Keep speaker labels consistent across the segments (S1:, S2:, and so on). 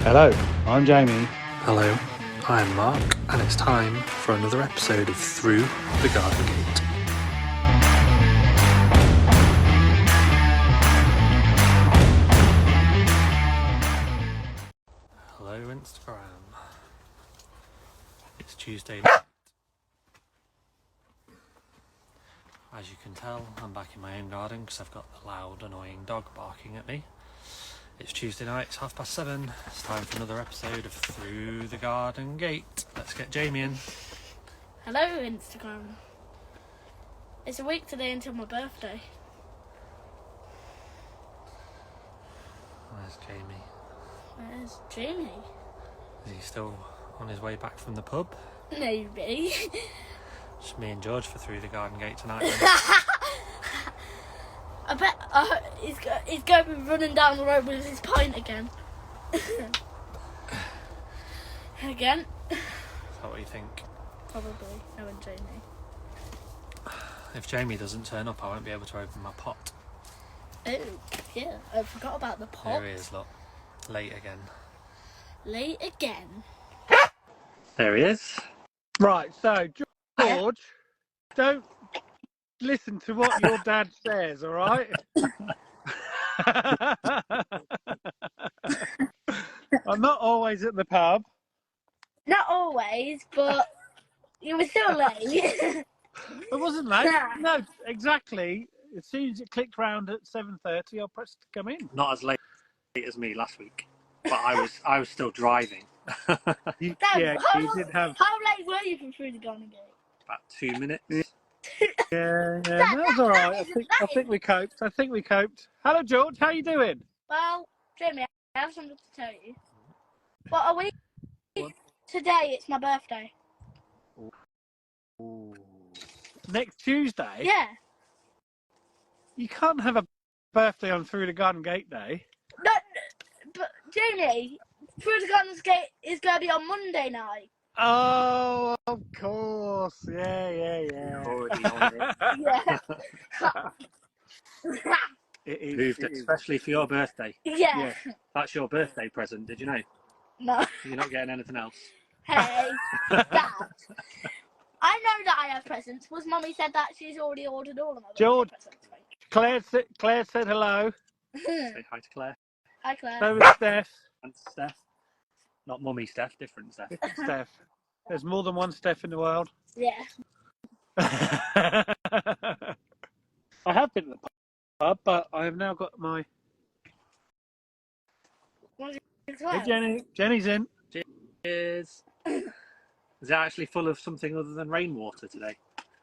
S1: Hello, I'm Jamie.
S2: Hello, I'm Mark, and it's time for another episode of Through the Garden Gate. Hello, Instagram. It's Tuesday night. As you can tell, I'm back in my own garden because I've got the loud, annoying dog barking at me. It's Tuesday night, it's 7:30. It's time for another episode of Through the Garden Gate. Let's get Jamie in.
S3: Hello, Instagram. It's a week today until my birthday.
S2: Where's Jamie?
S3: Where's Jamie?
S2: Is he still on his way back from the pub?
S3: Maybe.
S2: Just me and George for Through the Garden Gate tonight.
S3: I bet he's going to be running down the road with his pint again. Again?
S2: Is that what you think?
S3: Probably, knowing Jamie.
S2: If Jamie doesn't turn up, I won't be able to open my pot.
S3: Oh, yeah, I forgot about the pot.
S2: There he is, look. Late again.
S3: Late again.
S2: There he is.
S1: Right, so George, don't listen to what your dad says, all right? I'm not always at the pub.
S3: Not always, but you were still late.
S1: I wasn't late.
S3: Nah.
S1: No, exactly. As soon as it clicked round at 7:30, I pressed to come in.
S2: Not as late as me last week, but I was still driving.
S1: You,
S3: Dad,
S1: yeah,
S3: how
S1: you
S3: long-
S1: did have.
S3: How late were you from Through the Garden Gate?
S2: About 2 minutes.
S1: Yeah, that was all right. I think we coped. Hello, George. How you doing?
S3: Well, Jamie, I have something to tell you. But a week today, it's my birthday.
S1: Next Tuesday.
S3: Yeah.
S1: You can't have a birthday on Through the Garden Gate Day.
S3: No, but Jamie, Through the Garden Gate is going to be on Monday night.
S1: Oh, of course. Yeah.
S2: Already on it.
S3: Yeah.
S2: Moved especially for your birthday.
S3: Yeah.
S2: That's your birthday present, did you know?
S3: No.
S2: You're not getting anything else.
S3: Hey, Dad. I know that I have presents. Was Mummy said that she's already ordered all of my
S1: George.
S3: birthday
S1: Claire said hello.
S2: Say hi to Claire.
S3: Hi, Claire.
S1: So is Steph.
S2: And Steph. Not Mummy Steph, different Steph.
S1: Steph. There's more than one Steph in the world.
S3: Yeah.
S1: I have been to the pub, but I have now got my. Hey, Jenny. Jenny's in.
S2: Cheers. Is it actually full of something other than rainwater today?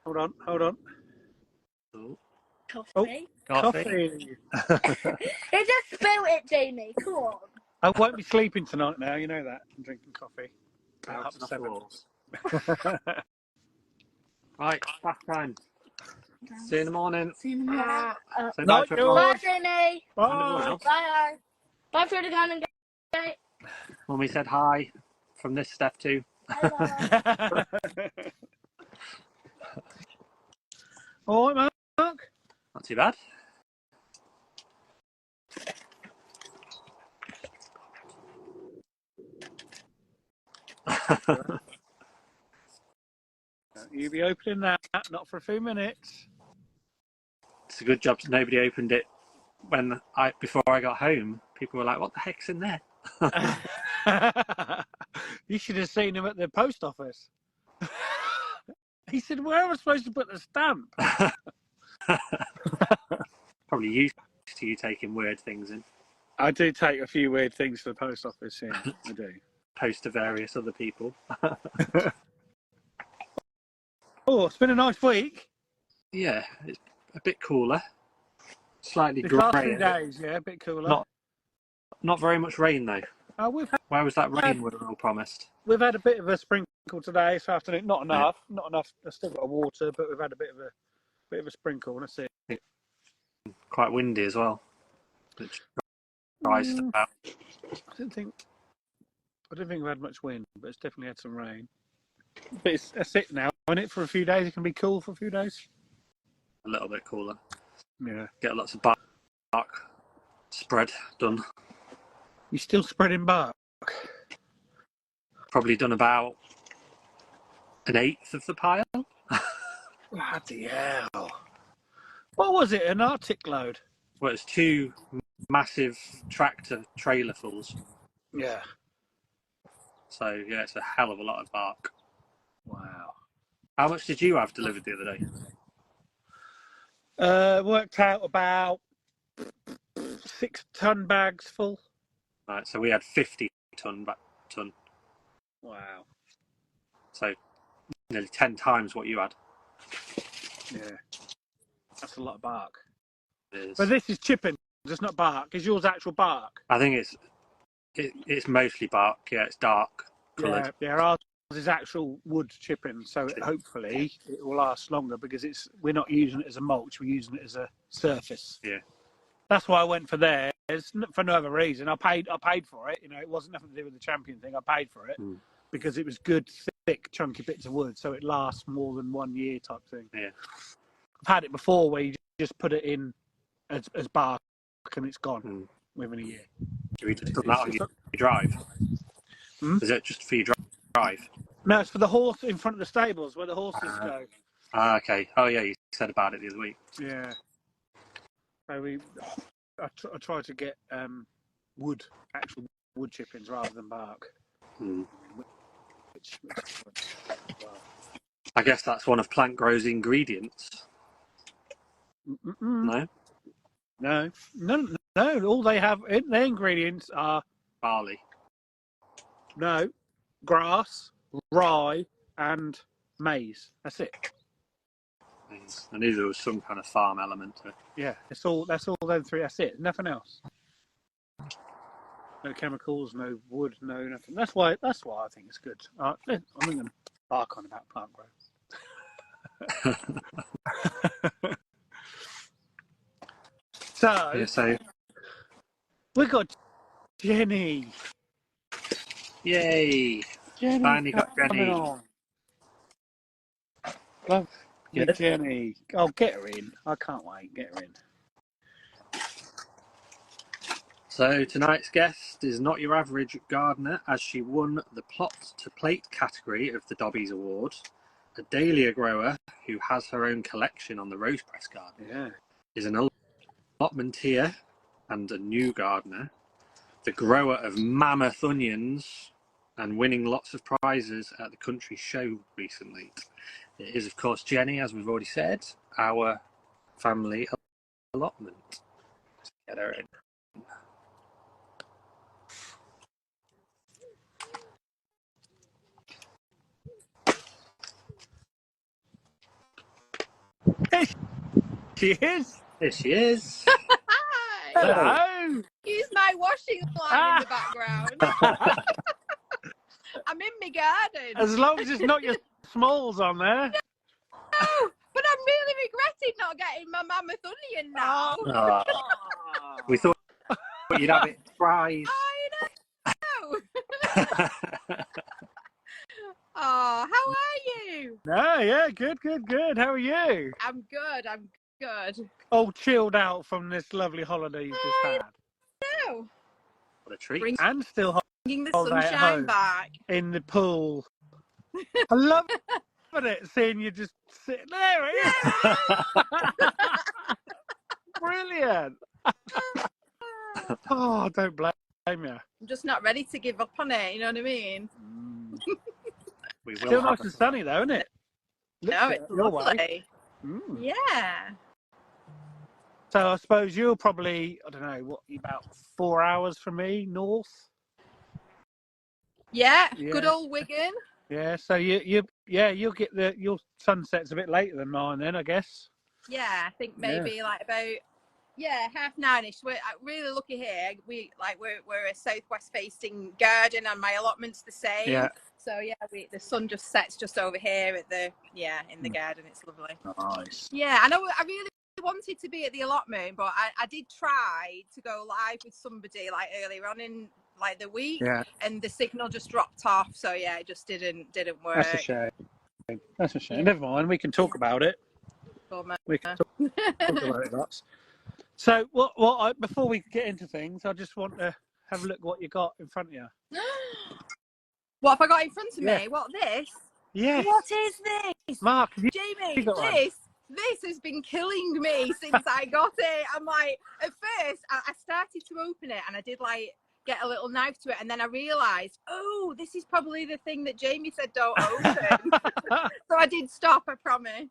S1: Hold on.
S2: Oh,
S3: Coffee.
S2: coffee.
S3: You just spilled it, Jamie. Come on.
S1: I won't be sleeping tonight now, you know that. I'm drinking coffee.
S2: Out
S1: to
S2: the
S1: 7.
S2: walls. Right, bath time. See you in the morning.
S3: See you in the morning.
S2: Say bye
S1: Night,
S2: to everyone.
S3: Bye, Jamie.
S1: Bye.
S3: Bye. Bye, Through the Garden Gate.
S2: Mummy said hi from this Steph too.
S3: Bye.
S1: All right, Mark.
S2: Not too bad.
S1: You'll be opening that, not for a few minutes.
S2: It's a good job nobody opened it before I got home. People were like, "What the heck's in there?"
S1: You should have seen him at the post office. He said, "Where am I supposed to put the stamp?"
S2: Probably used to you taking weird things in.
S1: I do take a few weird things to the post office, yeah, I do.
S2: Post to various other people.
S1: Oh, it's been a nice week.
S2: Yeah, it's a bit cooler. Slightly
S1: The last few
S2: grey.
S1: days, yeah, a bit cooler.
S2: Not very much rain though. Where was that rain we were all promised?
S1: We've had a bit of a sprinkle today, this afternoon. Not enough. I've still got water, but we've had a bit of a sprinkle, and that's it.
S2: Quite windy as well. Which dries stuff out.
S1: I don't think we've had much wind, but it's definitely had some rain. But that's it now, isn't it? For a few days, it can be cool for a few days.
S2: A little bit cooler.
S1: Yeah.
S2: Get lots of bark spread done.
S1: You still spreading bark?
S2: Probably done about an eighth of the pile.
S1: Bloody hell. What was it, an Arctic load?
S2: Well, it's 2 massive tractor trailer fulls.
S1: Yeah.
S2: So, yeah, it's a hell of a lot of bark.
S1: Wow.
S2: How much did you have delivered the other day?
S1: Worked out about 6-ton bags full.
S2: Right, so we had 50 ton.
S1: Wow.
S2: So nearly 10 times what you had.
S1: Yeah. That's a lot of bark.
S2: It is.
S1: But this is chipping, it's not bark. Is yours actual bark?
S2: I think it's mostly bark. Yeah, it's dark coloured.
S1: Yeah, ours is actual wood chipping, so hopefully it will last longer because we're not using it as a mulch, we're using it as a surface.
S2: Yeah.
S1: That's why I went for theirs, for no other reason. I paid for it. You know, it wasn't nothing to do with the champion thing. I paid for it because it was good, thick, chunky bits of wood, so it lasts more than 1 year type thing.
S2: Yeah.
S1: I've had it before where you just put it in as bark and it's gone within a year.
S2: Have you just done that on your drive? Is it just for your drive?
S1: No, it's for the horse in front of the stables where the horses go.
S2: Okay. Oh, yeah, you said about it the other week.
S1: Yeah. So I try to get actual wood chippings rather than bark. Which
S2: I guess that's one of plant grow's ingredients. No?
S1: No. All they have in their ingredients are
S2: Barley.
S1: no grass, rye, and maize. That's it.
S2: I knew there was some kind of farm element to it.
S1: Yeah, that's all them three. That's it. Nothing else. No chemicals, no wood, no nothing. That's why I think it's good. I'm going to bark on about plant growth. So we got Jenny.
S2: Yay!
S1: Jenny
S2: Finally got Jenny.
S1: Love you,
S2: Good.
S1: Jenny. Oh, get her in. I can't wait. Get her in.
S2: So tonight's guest is not your average gardener, as she won the plot to plate category of the Dobbies Award. A dahlia grower who has her own collection on the Rose Press Garden.
S1: Yeah.
S2: Is an allotmenteer and a new gardener. The grower of mammoth onions and winning lots of prizes at the country show recently. It is, of course, Jenny, as we've already said, our family allotment. Let's get her in.
S1: She is.
S2: Here she is.
S4: Hi.
S1: Hello.
S4: Excuse my washing line in the background. I'm in my garden.
S1: As long as it's not your smalls on there.
S4: Oh, but I'm really regretting not getting my mammoth onion now.
S2: Oh. We thought you'd have it fried.
S4: I know. Oh, how are you?
S1: No, yeah, good. How are you?
S4: I'm good.
S1: All chilled out from this lovely holiday you've just had.
S4: No.
S2: What a treat.
S1: And still
S4: Bringing the
S1: holiday at
S4: sunshine
S1: home.
S4: back.
S1: In the pool. I love it, seeing you just sitting there. Yeah. Brilliant. Oh, don't blame you.
S4: I'm just not ready to give up on it, you know what I mean?
S2: We will
S1: Still
S2: have
S1: nice and sunny though, isn't it?
S4: No, it's
S1: Your way.
S4: lovely.
S1: Mm.
S4: Yeah.
S1: So I suppose you're probably, I don't know, what, about 4 hours from me north?
S4: Yeah,
S1: Yeah.
S4: good old Wigan.
S1: Yeah, so you'll get your sunset's a bit later than mine then, I guess.
S4: Yeah, I think maybe like about 9:30ish. We're really lucky here. We're a southwest facing garden, and my allotment's the same.
S1: Yeah.
S4: So yeah, the sun just sets just over here at in the garden. It's lovely.
S1: Nice.
S4: Yeah, I know. I really wanted to be at the allotment, but I did try to go live with somebody like earlier on in like the week, and the signal just dropped off. So yeah, it just didn't work.
S1: That's a shame. Yeah. Never mind. We can talk about it. We can talk about it lots. So before we get into things, I just want to have a look at what you got in front of you.
S4: What have I got in front of
S1: Yeah.
S4: me? What, this?
S1: Yes.
S4: What is this?
S1: Mark, have you
S4: Jamie,
S1: got one?
S4: this has been killing me since I got it. I'm like, at first, I started to open it and I did like get a little knife to it, and then I realised, oh, this is probably the thing that Jamie said don't open. So I did stop, I promise.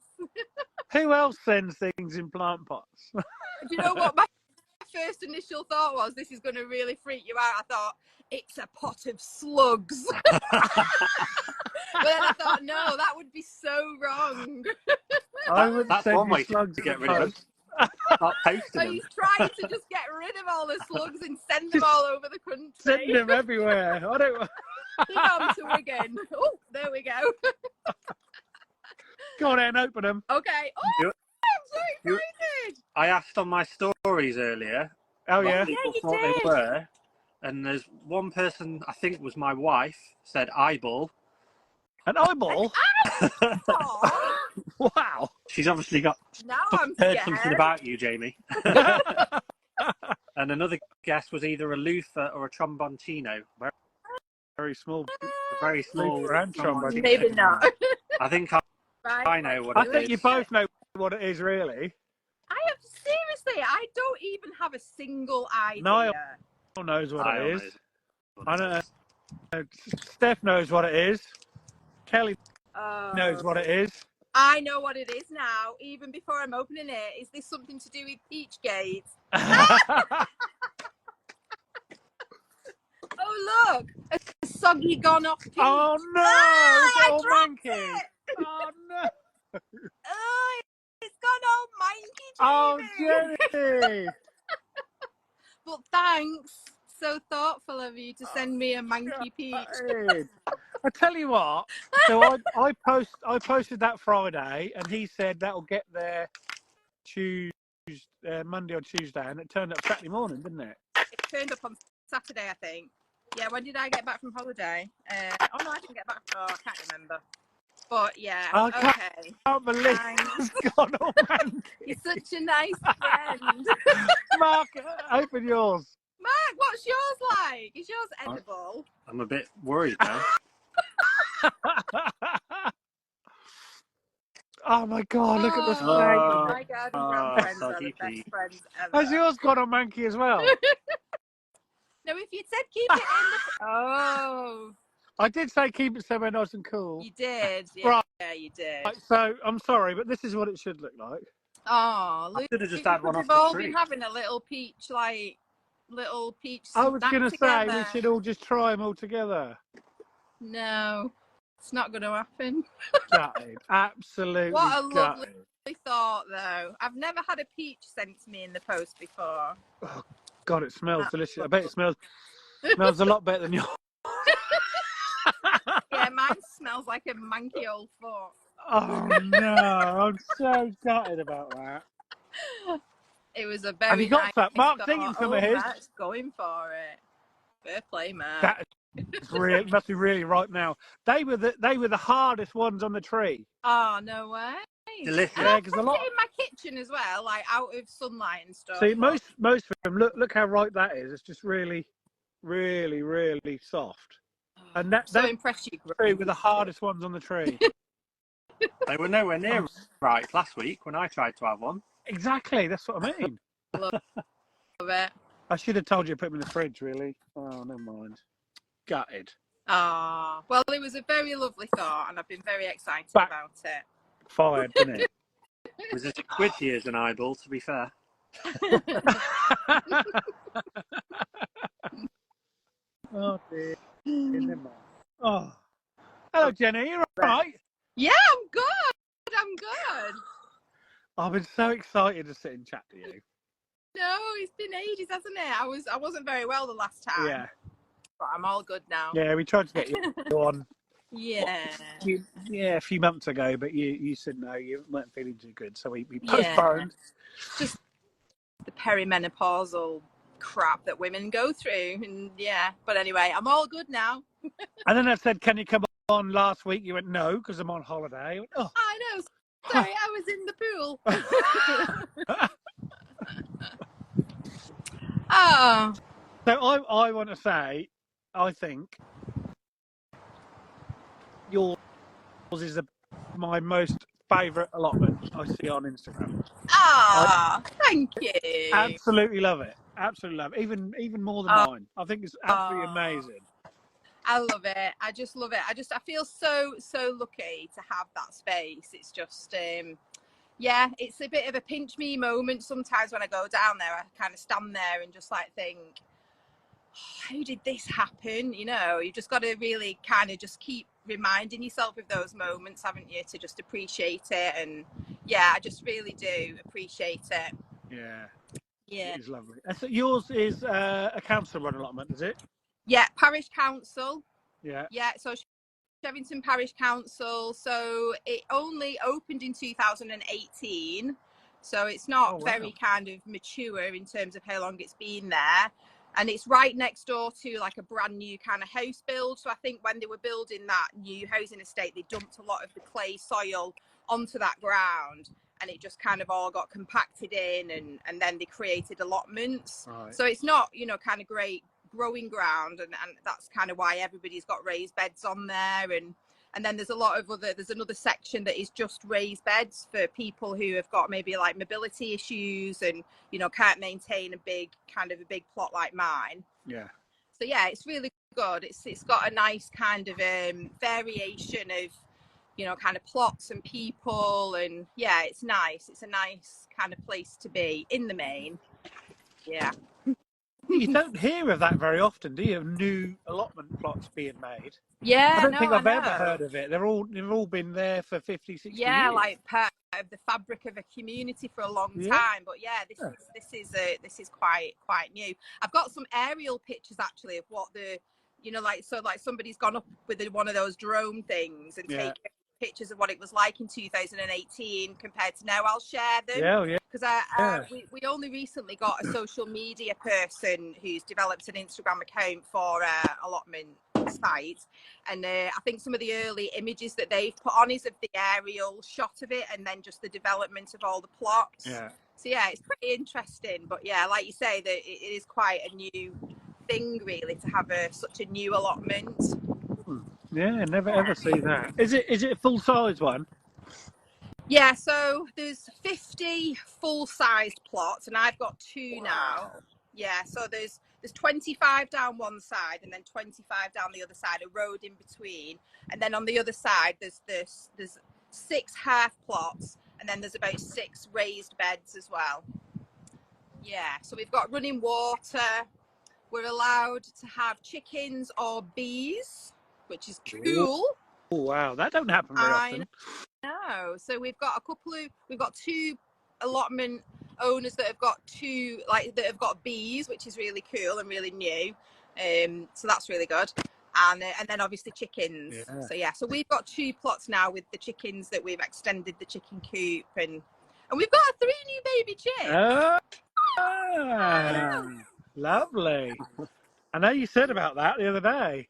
S1: Who else sends things in plant pots?
S4: Do you know what my first initial thought was? This is going to really freak you out. I thought, it's a pot of slugs. But then I thought, no, that would be so wrong.
S1: I would
S5: That's
S1: send
S5: one
S1: you
S5: way
S1: slugs
S5: to get
S1: in
S5: rid of them.
S1: post.
S5: Not posting
S4: So
S5: them.
S4: he's trying to just get rid of all the slugs and send them all over the country.
S1: Send them everywhere. I don't.
S4: Big on to Wigan. Oh, there we go.
S1: Go on and open them.
S4: Okay. Oh,
S5: You-
S4: I'm so excited.
S5: I asked on my stories earlier
S1: Oh
S5: what
S1: yeah.
S5: people
S4: you
S5: thought
S4: did.
S5: they were, and there's one person, I think it was my wife, said eyeball.
S1: An eyeball.
S4: Aw,
S1: Wow.
S5: She's obviously got
S4: now I'm
S5: heard
S4: scared.
S5: something about you, Jamie. And another guess was either a loofah or a tromboncino.
S1: Very small.
S5: Very small.
S1: Loofah and
S5: tromboncino.
S4: Maybe not.
S5: I think
S4: Right.
S5: I know what
S1: I
S5: it
S1: think
S5: is.
S1: you both know what it is, really.
S4: I have seriously. I don't even have a single idea.
S1: Niall knows what
S5: I
S1: it is.
S5: know what
S1: I
S5: it
S1: don't
S5: is.
S1: know. Steph knows what it is. Kelly
S4: Oh.
S1: knows what it is.
S4: I know what it is now. Even before I'm opening it, is this something to do with Peachgate? Oh look, a soggy gone off peach.
S1: Oh no!
S4: Ah, I
S1: It's all
S4: dropped
S1: manky.
S4: it.
S1: Oh no!
S4: Oh, it's gone all manky, Jamie.
S1: Oh Jenny!
S4: But thanks. So thoughtful of you to send me a manky peach.
S1: I tell you what. So I posted that Friday, and he said that'll get there Monday or Tuesday, and it turned up Saturday morning, didn't it?
S4: It turned up on Saturday, I think. Yeah, when did I get back from holiday? Oh no, I didn't get back. Oh, I can't remember. But yeah,
S1: I
S4: okay.
S1: can't believe
S4: Thanks.
S1: it's gone all manky.
S4: You're such a nice friend.
S1: Mark, open yours.
S4: Mark, what's yours like? Is yours edible?
S5: I'm a bit worried now.
S1: Oh my God! Look at the
S4: Oh,
S1: snake.
S4: my garden grandfriends are the
S5: soggy
S4: best
S5: peach.
S4: friends ever.
S1: Has yours gone on manky as well?
S4: No, if you'd said keep it in the... Oh,
S1: I did say keep it somewhere nice and cool.
S4: you did. Yeah,
S1: Right.
S4: yeah, you did.
S1: Right, so I'm sorry, but this is what it should look like.
S4: Oh,
S5: I
S4: look,
S5: should have just had one
S4: we've
S5: off the
S4: all
S5: tree.
S4: been having a little peach
S1: I was
S4: snack
S1: going to say
S4: together.
S1: we should all just try them all together.
S4: No, it's not going to happen.
S1: Gutted. Absolutely
S4: What a
S1: gutted.
S4: lovely thought, though. I've never had a peach sent to me in the post before.
S1: Oh, God, it smells
S4: That's
S1: delicious. I bet it smells a lot better than yours.
S4: Yeah, mine smells like a manky old foot.
S1: Oh, no. I'm so gutted about that.
S4: It was a very
S1: Have you got
S4: nice
S1: some? Mark's
S4: thought.
S1: eating some
S4: Oh,
S1: of his.
S4: Matt's going for it. Fair play, Matt.
S1: That is real, must be really right now. They were the hardest ones on the tree.
S4: Oh, no way.
S5: Delicious.
S4: And
S1: Yeah,
S4: I'll
S1: 'cause
S4: put
S1: a lot-
S4: it in my kitchen as well, like out of sunlight and stuff.
S1: See, most of them, look how ripe that is. It's just really, really, really soft. And that
S4: so
S1: that
S4: impressed you,
S1: tree were the hardest ones on the tree.
S5: They were nowhere near right last week when I tried to have one.
S1: Exactly, that's what I mean.
S4: Love it.
S1: I should have told you to put them in the fridge, really. Oh, never mind. Gutted.
S4: Ah, well, it was a very lovely thought, and I've been very excited
S1: Back-
S4: about it.
S1: Fired, didn't it?
S5: It was a squid years an eyeball, to be fair.
S1: Oh, dear. Never mind. Oh. Hello, Jenny. You all right?
S4: Yeah, I'm good. I'm good.
S1: I've been so excited to sit and chat to you.
S4: No, it's been ages, hasn't it? I wasn't very well the last time.
S1: Yeah.
S4: But I'm all good now.
S1: Yeah, we tried to get you on
S4: Yeah.
S1: a few months ago, but you said no, you weren't feeling too good, so we
S4: Yeah.
S1: postponed.
S4: Just the perimenopausal crap that women go through, and yeah. But anyway, I'm all good now.
S1: And then I said, "Can you come on last week?" You went, "No, because I'm on holiday." I went, oh.
S4: I know. Sorry, I was in the pool. Oh.
S1: So I want to say, I think yours is my most favourite allotment I see on Instagram.
S4: Ah, thank you.
S1: Absolutely love it. Absolutely love it. Even more than mine. I think it's absolutely amazing.
S4: I love it. I just love it. I feel so lucky to have that space. It's just yeah, it's a bit of a pinch me moment sometimes when I go down there. I kind of stand there and just like think, how did this happen? You know, you just got to really kind of just keep reminding yourself of those moments, haven't you, to just appreciate it. And yeah, I just really do appreciate it.
S1: Yeah.
S4: Yeah.
S1: It is lovely. So yours is a council run allotment, is it?
S4: Yeah, parish council.
S1: Yeah.
S4: Yeah, so Shevington Parish Council. So it only opened in 2018. So it's not very kind of mature in terms of how long it's been there. And it's right next door to like a brand new kind of house build. So I think when they were building that new housing estate, they dumped a lot of the clay soil onto that ground, and it just kind of all got compacted in, and then they created allotments. Right. So it's not, you know, kind of great growing ground, and that's kind of why everybody's got raised beds on there. And then there's a lot of there's another section that is just raised beds for people who have got maybe like mobility issues and, you know, can't maintain a big plot like mine.
S1: Yeah.
S4: So yeah, it's really good. It's got a nice kind of variation of, you know, kind of plots and people, and yeah, it's nice. It's a nice kind of place to be in the main. Yeah.
S1: You don't hear of that very often, do you? New allotment plots being made.
S4: Yeah,
S1: I don't think I've ever heard of it. They've all been there for 50, 60 years.
S4: Like part of the fabric of a community for a long time. But yeah, this is quite new. I've got some aerial pictures actually of what the, you know, like somebody's gone up with one of those drone things and taken pictures of what it was like in 2018 compared to now. I'll share them. Because we only recently got a social media person who's developed an Instagram account for allotment site, and I think some of the early images that they've put on is of the aerial shot of it, and then just the development of all the plots. So yeah, it's pretty interesting. But yeah, like you say, that it is quite a new thing really to have such a new allotment.
S1: Yeah, never ever see that. Is it a full size one?
S4: Yeah, so there's 50 full-sized plots, and I've got 2 now. Yeah, so there's 25 down one side and then 25 down the other side, a road in between. And then on the other side, there's 6 half plots, and then there's about 6 raised beds as well. Yeah, so we've got running water. We're allowed to have chickens or bees, which is cool.
S1: Oh wow, that don't happen very often.
S4: No, so we've got 2 allotment owners that have got that have got bees, which is really cool and really new. So that's really good. And then obviously chickens. So we've got 2 plots now with the chickens that we've extended the chicken coop, and we've got 3 new baby chicks.
S1: Lovely. I know you said about that the other day.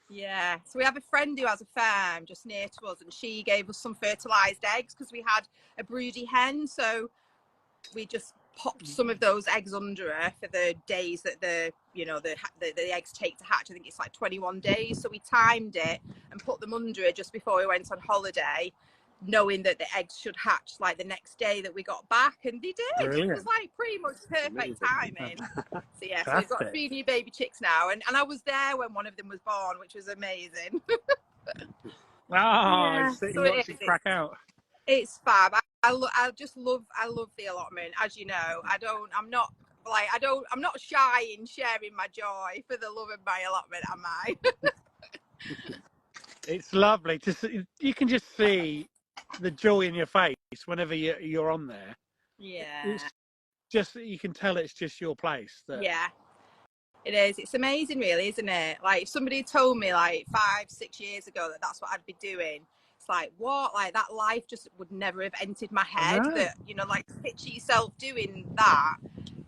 S4: Yeah, so we have a friend who has a farm just near to us, and she gave us some fertilized eggs because we had a broody hen. So we just popped some of those eggs under her for the days that the eggs take to hatch. I think it's like 21 days. So we timed it and put them under her just before we went on holiday, knowing that the eggs should hatch like the next day that we got back, and they did. Brilliant. It was like pretty much perfect timing. So yeah, so we've got 3 new baby chicks now, and I was there when one of them was born, which was amazing.
S1: Crack out.
S4: It's fab. I just love the allotment. As you know, I'm not shy in sharing my joy for the love of my allotment, am I?
S1: It's lovely to see. You can just see the joy in your face whenever you're on there.
S4: Yeah.
S1: It's just, you can tell it's just your place.
S4: Yeah. It is. It's amazing, really, isn't it? Like, if somebody told me like 5-6 years ago that that's what I'd be doing, it's like, what? Like, that life just would never have entered my head. That, you know, like, to picture yourself doing that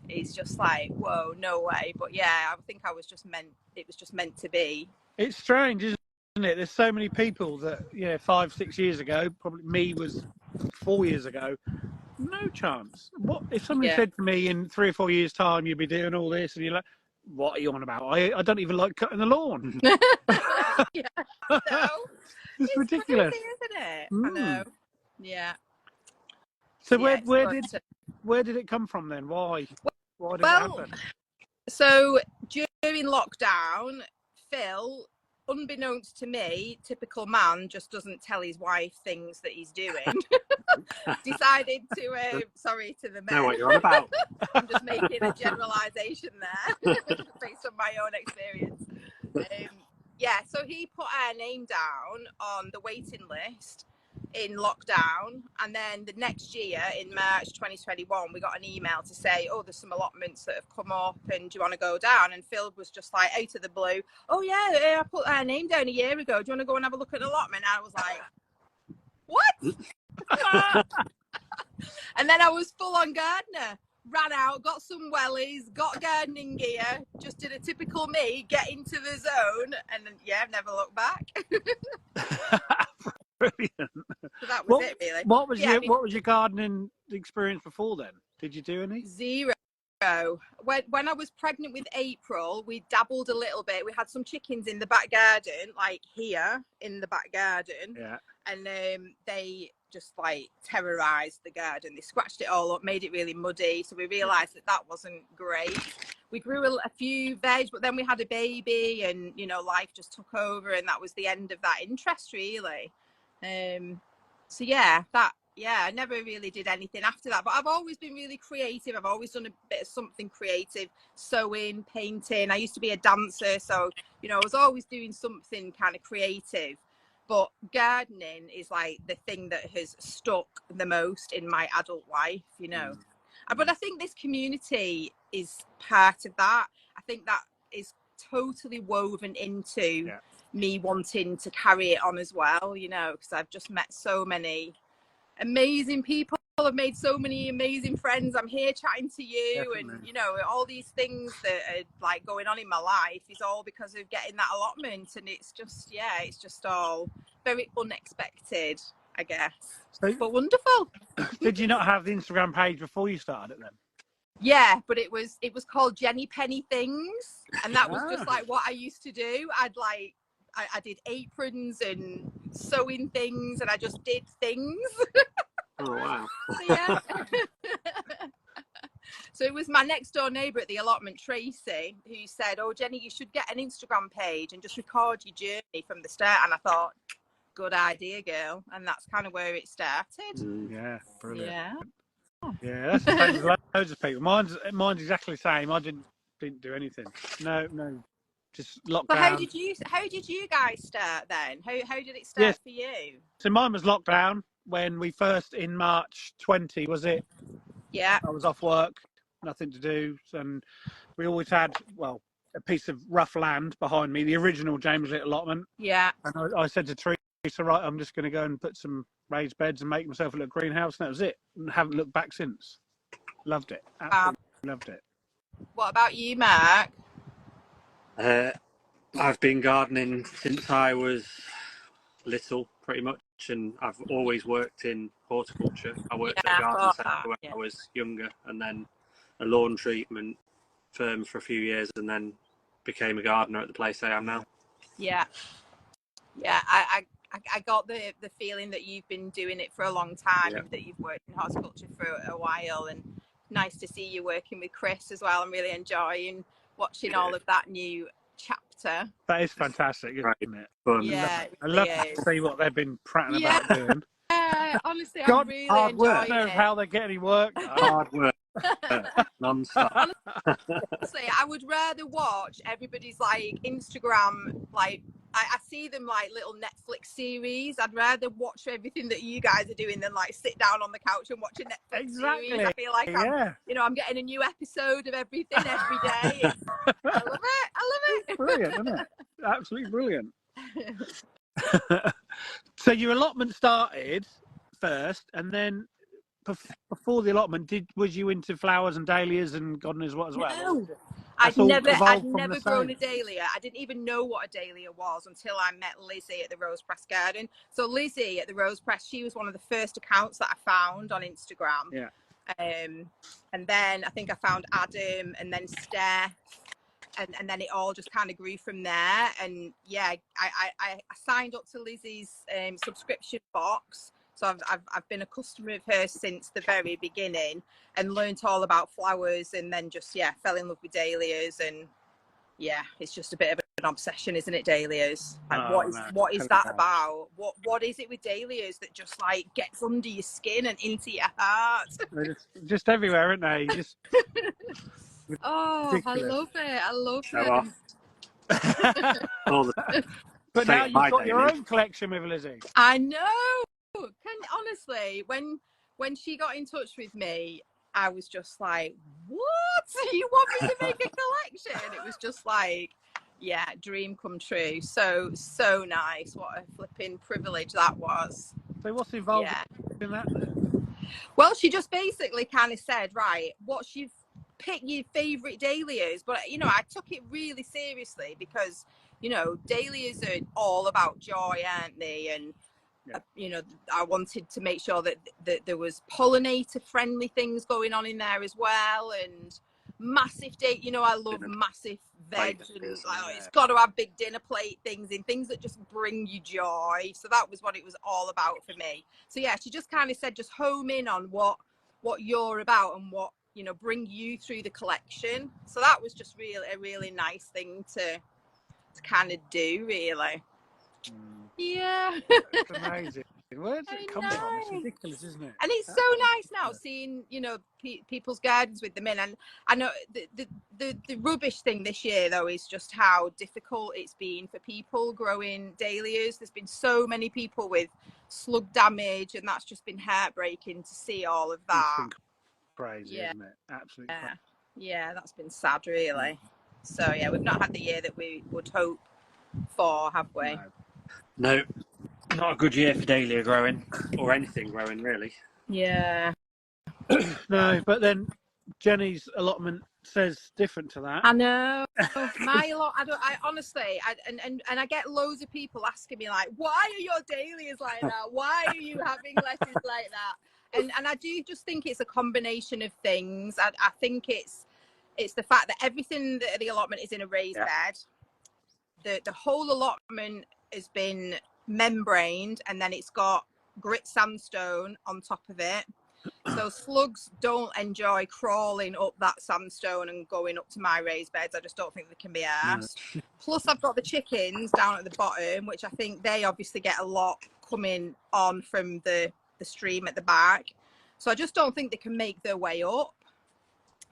S4: is just like, whoa, no way. But yeah, I think it was just meant to be. It's
S1: strange, isn't it? There's so many people that, 5-6 years ago, probably me was 4 years ago, no chance. What if somebody said to me in 3 or 4 years' time you'll be doing all this, and you're like, what are you on about? I don't even like cutting the lawn.
S4: Yeah. So
S1: It's ridiculous,
S4: crazy, isn't it?
S1: Mm.
S4: I know. Yeah.
S1: So
S4: Yeah,
S1: where did it come from then? Why did it
S4: well,
S1: happen?
S4: so during lockdown, Phil, unbeknownst to me, typical man, just doesn't tell his wife things that he's doing. Decided to, sorry to the men.
S5: Know what you're on about.
S4: I'm just making a generalisation there based on my own experience. Yeah, so he put our name down on the waiting list in lockdown, and then the next year in March 2021 we got an email to say, oh, there's some allotments that have come up and do you want to go down? And Phil was just like, out of the blue, oh yeah, I put our name down a year ago, do you want to go and have a look at an allotment? And I was like, what? And then I was full on gardener, ran out, got some wellies, got gardening gear, just did a typical me, get into the zone, and then, yeah, I've never looked back.
S1: Brilliant.
S4: So that was it, really.
S1: What was your gardening experience before then? Did you do any?
S4: Zero. When I was pregnant with April, we dabbled a little bit. We had some chickens in the back garden, like here in the back garden.
S1: Yeah.
S4: And they just like terrorized the garden. They scratched it all up, made it really muddy. So we realized that wasn't great. We grew a few veg, but then we had a baby and, you know, life just took over, and that was the end of that interest, really. So yeah, I never really did anything after that, but I've always been really creative. I've always done a bit of something creative, sewing, painting. I used to be a dancer, so, you know, I was always doing something kind of creative. But gardening is like the thing that has stuck the most in my adult life, you know. But I think this community is part of that. I think that is totally woven into me wanting to carry it on as well, you know, because I've just met so many amazing people. I've made so many amazing friends. I'm here chatting to you. Definitely. And, you know, all these things that are like going on in my life is all because of getting that allotment. And it's just, it's just all very unexpected, I guess. But wonderful.
S1: Did you not have the Instagram page before you started it then?
S4: Yeah, but it was called Jenny Penny Things, and that was just like what I used to do. I did aprons and sewing things, and I just did things.
S5: Oh wow.
S4: So, yeah. So it was my next door neighbour at the allotment, Tracy, who said, oh, Jenny, you should get an Instagram page and just record your journey from the start. And I thought, good idea, girl. And that's kind of where it started.
S1: Yeah, brilliant.
S4: Yeah,
S1: that's the same as loads of people. Mine's exactly the same. I didn't do anything. No, just lockdown.
S4: But how did you guys start then? How did it start for you?
S1: So mine was lockdown when we first, in March 20, was it?
S4: Yeah.
S1: I was off work, nothing to do, and we always had, well, a piece of rough land behind me, the original James Litt allotment.
S4: Yeah.
S1: And I said to Teresa, right, I'm just going to go and put some raised beds and make myself a little greenhouse, and that was it. And haven't looked back since. Loved it. Absolutely loved it.
S4: What about you, Mark?
S5: I've been gardening since I was little, pretty much, and I've always worked in horticulture. I worked at a garden centre when I was younger, and then a lawn treatment firm for a few years, and then became a gardener at the place I am now. Yeah.
S4: I got the feeling that you've been doing it for a long time, and that you've worked in horticulture for a while, and nice to see you working with Chris as well. I'm really enjoying watching all of that new chapter.
S1: That is fantastic, isn't it?
S5: Fun.
S4: Yeah,
S1: I love to see what they've been prattling about doing.
S4: Yeah, honestly, I'm really enjoying it.
S1: I don't know how they get any work.
S5: Hard work. Non-stop.
S4: Honestly, I would rather watch everybody's like Instagram, like I see them like little Netflix series. I'd rather watch everything that you guys are doing than like sit down on the couch and watch a Netflix series. I feel like I'm getting a new episode of everything every day. I love it.
S1: It's brilliant, isn't it? Absolutely brilliant. So your allotment started first, and then before the allotment, was you into flowers and dahlias and God knows what as well?
S4: No. I'd never grown a dahlia. I didn't even know what a dahlia was until I met Lizzie at the Rose Press Garden. So Lizzie at the Rose Press, she was one of the first accounts that I found on Instagram.
S1: Yeah.
S4: And then I think I found Adam, and then Steph. and then it all just kind of grew from there. And yeah, I signed up to Lizzie's subscription box, so I've been a customer of hers since the very beginning, and learnt all about flowers, and then just fell in love with dahlias. And yeah, it's just a bit of an obsession, isn't it, dahlias? Like, what is that about? What is it with dahlias that just like gets under your skin and into your heart?
S1: They're just everywhere, aren't they? Just
S4: oh,
S1: ridiculous.
S4: I love it. I love
S5: Show
S4: it.
S5: off.
S1: But now you've got your own collection with Lizzie.
S4: I know. Honestly, when she got in touch with me, I was just like, what? You want me to make a collection? It was just like, yeah, dream come true. So nice. What a flipping privilege that was.
S1: So what's involved in that then?
S4: Well, she just basically kind of said, right, what's your pick your favourite dahlias? But you know, I took it really seriously because, you know, dahlias are all about joy, aren't they? And you know, I wanted to make sure that there was pollinator friendly things going on in there as well, and massive you know, I love massive veg, and it's got to have big dinner plate things in, things that just bring you joy. So that was what it was all about for me. So yeah, she just kind of said, just home in on what you're about and what, you know, bring you through the collection. So that was just really a really nice thing to kind of do, really. Yeah.
S1: It's amazing. Where does it come from? It's ridiculous, isn't it?
S4: And it's so nice now seeing, you know, people's gardens with them in. And I know the rubbish thing this year, though, is just how difficult it's been for people growing dahlias. There's been so many people with slug damage, and that's just been heartbreaking to see all of that.
S1: It's been crazy, isn't it? Absolutely.
S4: Yeah, that's been sad, really. So yeah, we've not had the year that we would hope for, have we?
S5: No, not a good year for dahlia growing, or anything growing, really.
S4: Yeah.
S1: No, but then Jenny's allotment says different to that.
S4: I know. My lot. I honestly, and I get loads of people asking me like, why are your dahlias like that? Why are you having lettuce like that? And I do just think it's a combination of things. I think it's the fact that everything that the allotment is in a raised bed. The whole allotment has been membraned, and then it's got grit sandstone on top of it. So slugs don't enjoy crawling up that sandstone and going up to my raised beds. I just don't think they can be arsed. Plus, I've got the chickens down at the bottom, which I think they obviously get a lot coming on from the stream at the back. So I just don't think they can make their way up.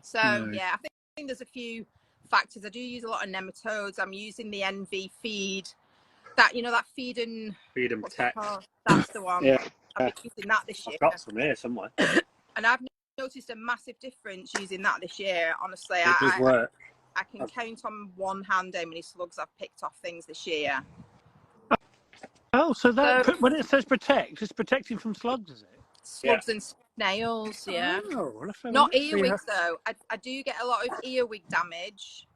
S4: So yeah, I think there's a few factors. I do use a lot of nematodes. I'm using the NV feed. That, you know, that feed and protect. That's the one. I've been using that this year.
S5: I've got some here somewhere.
S4: And I've noticed a massive difference using that this year. Honestly,
S5: it does work.
S4: I can count on one hand how many slugs I've picked off things this year.
S1: Oh, so when it says protect, it's protecting from slugs, is it?
S4: Slugs and snails, yeah.
S1: Oh,
S4: not earwigs though. I do get a lot of earwig damage,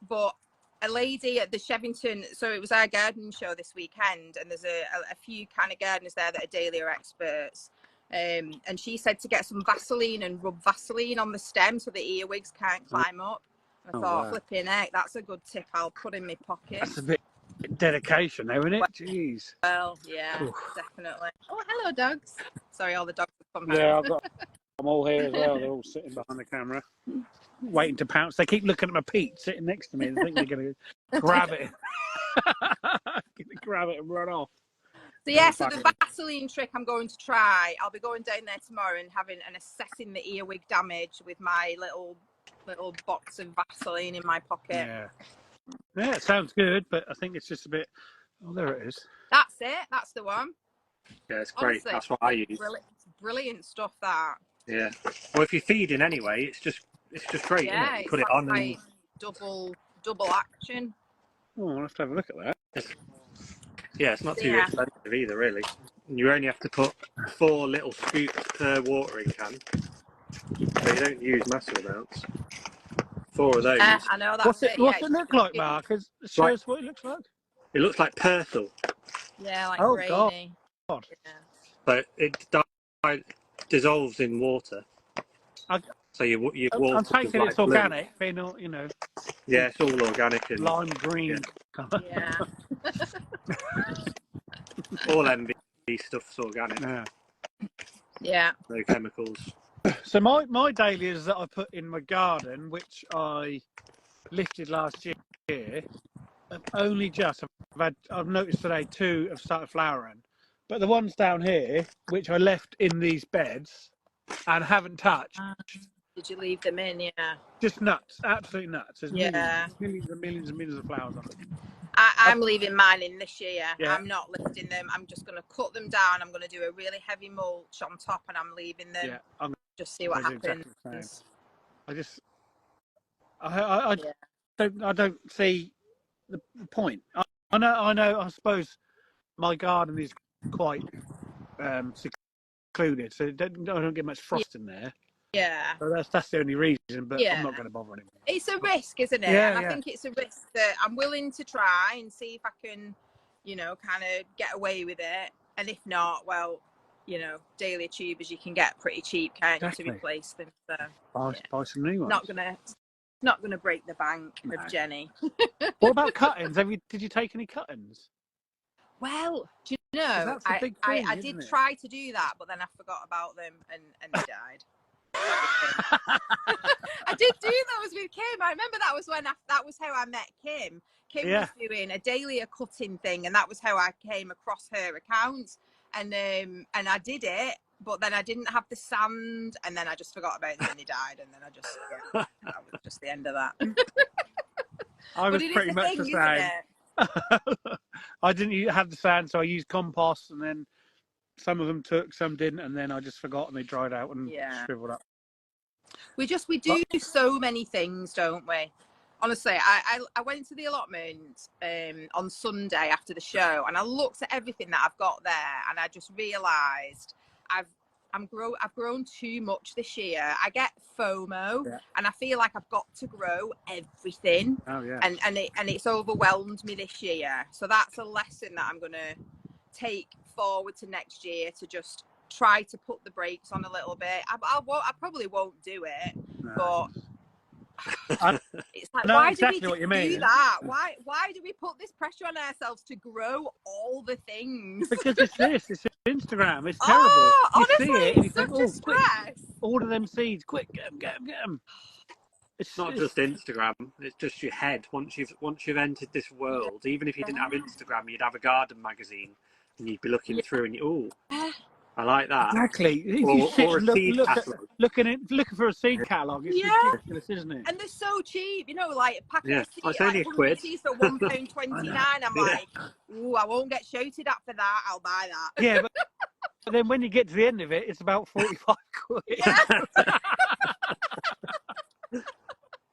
S4: but a lady at the Shevington, so it was our gardening show this weekend, and there's a few kind of gardeners there that are dahlia experts, and she said to get some Vaseline and rub Vaseline on the stem so the earwigs can't climb up. And I thought, flipping heck, that's a good tip I'll put in my pocket.
S1: That's a bit dedication though, isn't it? Jeez.
S4: Well, yeah, definitely. Oh, hello, dogs. Sorry, all the dogs have come
S1: home. Yeah, I'm all here as well. They're all sitting behind the camera, waiting to pounce. They keep looking at my Pete sitting next to me and think they're going to grab it. Grab it and run off.
S4: So yeah, so the Vaseline trick I'm going to try. I'll be going down there tomorrow and assessing the earwig damage with my little box of Vaseline in my pocket.
S1: Yeah, it sounds good, but I think it's just a bit. Oh, there it is.
S4: That's it. That's the one.
S5: Yeah, it's great. Honestly, that's what I use.
S4: Brilliant stuff, that.
S5: Yeah. Well, if you're feeding anyway, it's just great.
S4: Yeah,
S5: isn't it? You put it on
S4: like and double action.
S1: Oh, I'll have to have a look at that.
S5: It's not too expensive either, really. You only have to put 4 little scoops per watering can, so you don't use massive amounts. 4 of those.
S4: I know that's
S1: What's it look like, Mark? Show us what it looks like.
S5: It looks like purple.
S4: Yeah, like grainy.
S1: God.
S5: Yeah. But it dissolves in water. So your
S1: I'm
S5: water
S1: taking
S5: like
S1: it's organic. They're not,
S5: Yeah, it's all organic and
S1: lime green colour.
S4: Yeah.
S5: all MV stuff's organic.
S4: Yeah.
S5: No chemicals.
S1: So my dahlias that I put in my garden, which I lifted last year, have only just. I've noticed today 2 have started flowering, but the ones down here, which I left in these beds and haven't touched,
S4: Did you leave them in? Yeah.
S1: just nuts, absolute nuts. There's
S4: Yeah.
S1: millions and millions and millions of flowers on them.
S4: I'm leaving mine in this year.
S1: Yeah.
S4: I'm not lifting them. I'm just going to cut them down. I'm going to do a really heavy mulch on top, and I'm leaving them.
S1: Yeah, I'm
S4: just see what
S1: gonna do
S4: happens.
S1: exactly the same. I don't see the point. I know. I suppose my garden is quite secluded, so I don't get much frost in there.
S4: Yeah.
S1: So that's the only reason. But I'm not going to bother anymore.
S4: It's a risk, isn't it?
S1: Yeah,
S4: and I think it's a risk that I'm willing to try and see if I can, kind of get away with it. And if not, well, dahlia tubers you can get pretty cheap, can't you, to replace them? So
S1: buy some new ones.
S4: Not gonna break the bank of Jenny.
S1: What about cuttings? Did you take any cuttings?
S4: Well, do you know, I did try to do that, but then I forgot about them and they died. I did do those with Kim. I remember that was that was how I met Kim. Kim was doing a dahlia cutting thing, and that was how I came across her account. And I did it, but then I didn't have the sand, and then I just forgot about them and they died, and then that was just the end of that.
S1: I was pretty much the same. I didn't have the sand, so I used compost, and then some of them took, some didn't, and then I just forgot and they dried out and shriveled up. We
S4: do so many things, don't we? Honestly, I went to the allotment on Sunday after the show, and I looked at everything that I've got there, and I just realised I've grown too much this year. I get FOMO, and I feel like I've got to grow everything.
S1: Oh yeah.
S4: And it's overwhelmed me this year. So that's a lesson that I'm gonna take forward to next year, to just try to put the brakes on a little bit. I probably won't do it, but it's like, why
S1: exactly
S4: do we do that? Why do we put this pressure on ourselves to grow all the things?
S1: Because it's Instagram. It's terrible. You
S4: honestly,
S1: see it and you
S4: such
S1: think,
S4: a stress.
S1: Quick, order them seeds, quick, get them.
S5: It's not just Instagram. It's just your head. Once you've entered this world, even if you didn't have Instagram, you'd have a garden magazine, and you'd be looking through, and I like that.
S1: Exactly.
S5: Or a seed catalogue.
S1: Looking for a seed catalogue. It's ridiculous, isn't it?
S4: And they're so cheap. Like a packet of seeds.
S5: It's only
S4: like £100 for £1.29. I'm like, ooh, I won't get shouted at for that. I'll buy that.
S1: Yeah, but then when you get to the end of it, it's about 45 quid.
S4: Yeah.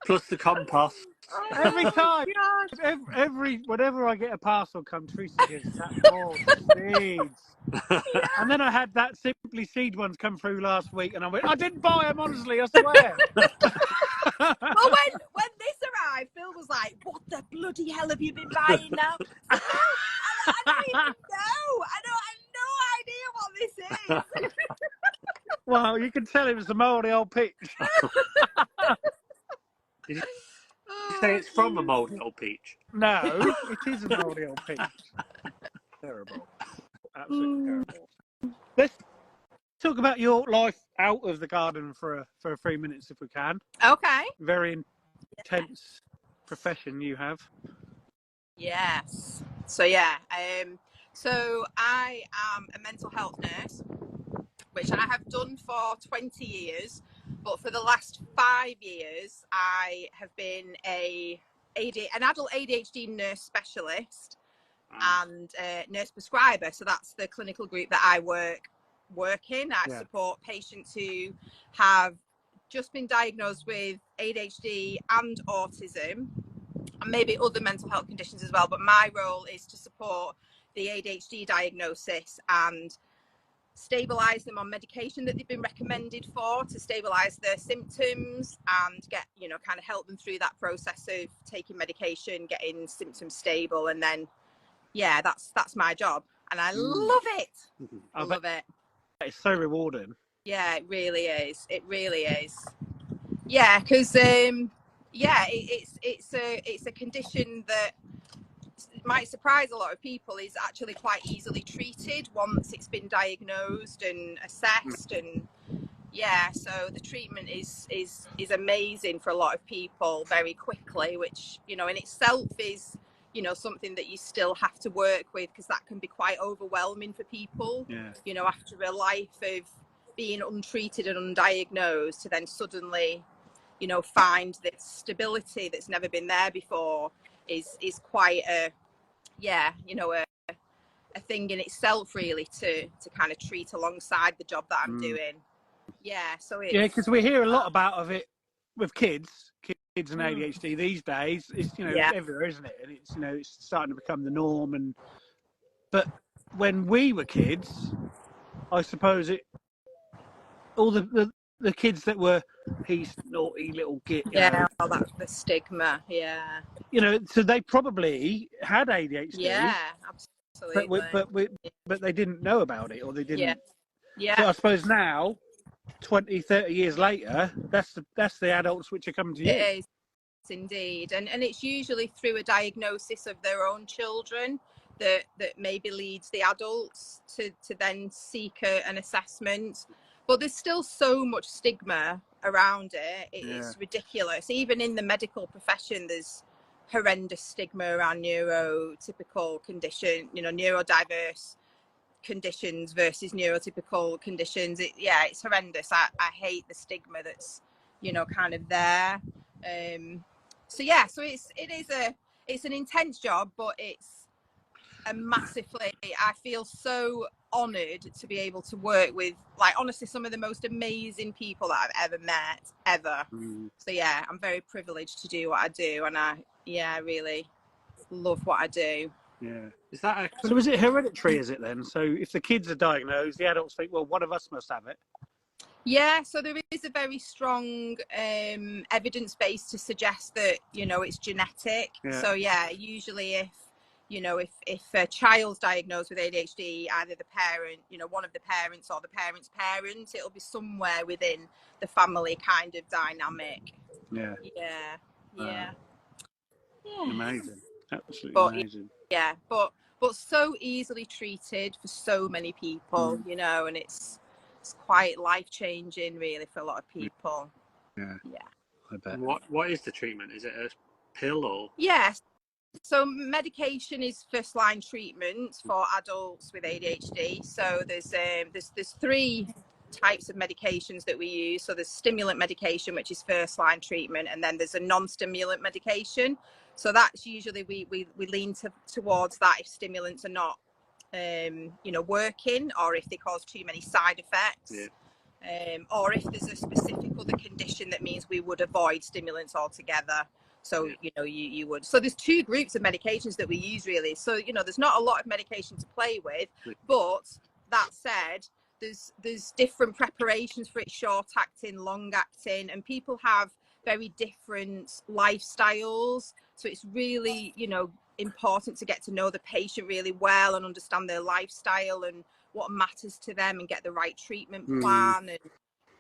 S5: Plus the compost.
S1: Every time, whenever I get a parcel come through, seeds. And then I had that Simply Seed ones come through last week, and I went, I didn't buy them, honestly, I swear.
S4: Well, when this arrived, Phil was like, what the bloody hell have you been buying now? I don't even know. I have no idea what this is.
S1: Well, you can tell it was the mouldy old peach.
S5: Did you say it's from a mouldy old peach?
S1: No, it is a mouldy old peach. Terrible. Absolutely terrible. Let's talk about your life out of the garden for 3 minutes, if we can.
S4: Okay.
S1: Very intense profession you have.
S4: Yes. So so I am a mental health nurse, which I have done for 20 years. But for the last 5 years, I have been an adult ADHD nurse specialist and nurse prescriber. So that's the clinical group that I work in. I support patients who have just been diagnosed with ADHD and autism, and maybe other mental health conditions as well. But my role is to support the ADHD diagnosis and stabilize them on medication that they've been recommended for, to stabilize their symptoms and get, kind of help them through that process of taking medication, getting symptoms stable. And then, that's my job. And I love it. I love it.
S1: It's so rewarding.
S4: Yeah, it really is. It really is. Yeah, because it's a condition that might surprise a lot of people, is actually quite easily treated once it's been diagnosed and assessed. And yeah, so the treatment is amazing for a lot of people very quickly, which, you know, in itself is, you know, something that you still have to work with, because that can be quite overwhelming for people. You know, after a life of being untreated and undiagnosed, to then suddenly, you know, find this stability that's never been there before is quite a, you know, a thing in itself, really, to kind of treat alongside the job that I'm doing. Yeah, so it's...
S1: Yeah, because we hear a lot about it with kids and ADHD these days. It's, you know, it's everywhere, isn't it? And it's, you know, it's starting to become the norm. But when we were kids, I suppose all the kids that were, he's naughty little git, you know.
S4: Oh, that's the stigma. Yeah.
S1: You know, so they probably had ADHD.
S4: Yeah, absolutely.
S1: But they didn't know about it, or they didn't.
S4: Yeah.
S1: So I suppose now, 20, 30 years later, that's the adults which are coming to you.
S4: It is indeed, and it's usually through a diagnosis of their own children that maybe leads the adults to then seek an assessment. But there's still so much stigma around it. It's ridiculous. Even in the medical profession, there's horrendous stigma around neurotypical condition, you know, neurodiverse conditions versus neurotypical conditions. It's horrendous. I hate the stigma that's, you know, kind of there. So it's an intense job, but it's a massively, I feel so honoured to be able to work with, like, honestly, some of the most amazing people that I've ever met, ever. So yeah, I'm very privileged to do what I do, and I really love what I do.
S1: Yeah. So is it hereditary, is it then? So if the kids are diagnosed, the adults think, well, one of us must have it.
S4: Yeah, so there is a very strong evidence base to suggest that, you know, it's genetic. So yeah, usually if a child's diagnosed with ADHD, either the parent, you know, one of the parents or the parent's parent, it'll be somewhere within the family kind of dynamic. Yeah.
S1: Amazing. Absolutely amazing.
S4: Yeah, but so easily treated for so many people, you know, and it's quite life-changing, really, for a lot of people.
S1: Yeah, I bet.
S5: What is the treatment? Is it a pill or?
S4: Yes. So medication is first-line treatment for adults with ADHD. So there's three types of medications that we use. So there's stimulant medication, which is first-line treatment, and then there's a non-stimulant medication. So that's usually we lean towards that if stimulants are not you know, working, or if they cause too many side effects, or if there's a specific other condition that means we would avoid stimulants altogether. So, you know, you would. So there's two groups of medications that we use, really. So, you know, there's not a lot of medication to play with, but that said, there's different preparations for it, short acting, long acting, and people have very different lifestyles. So it's really, you know, important to get to know the patient really well and understand their lifestyle and what matters to them, and get the right treatment plan. And,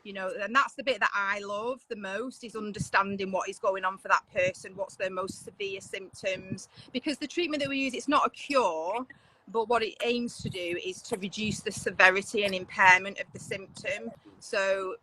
S4: you know, and that's the bit that I love the most, is understanding what is going on for that person, what's their most severe symptoms, because the treatment that we use, it's not a cure, but what it aims to do is to reduce the severity and impairment of the symptom. So,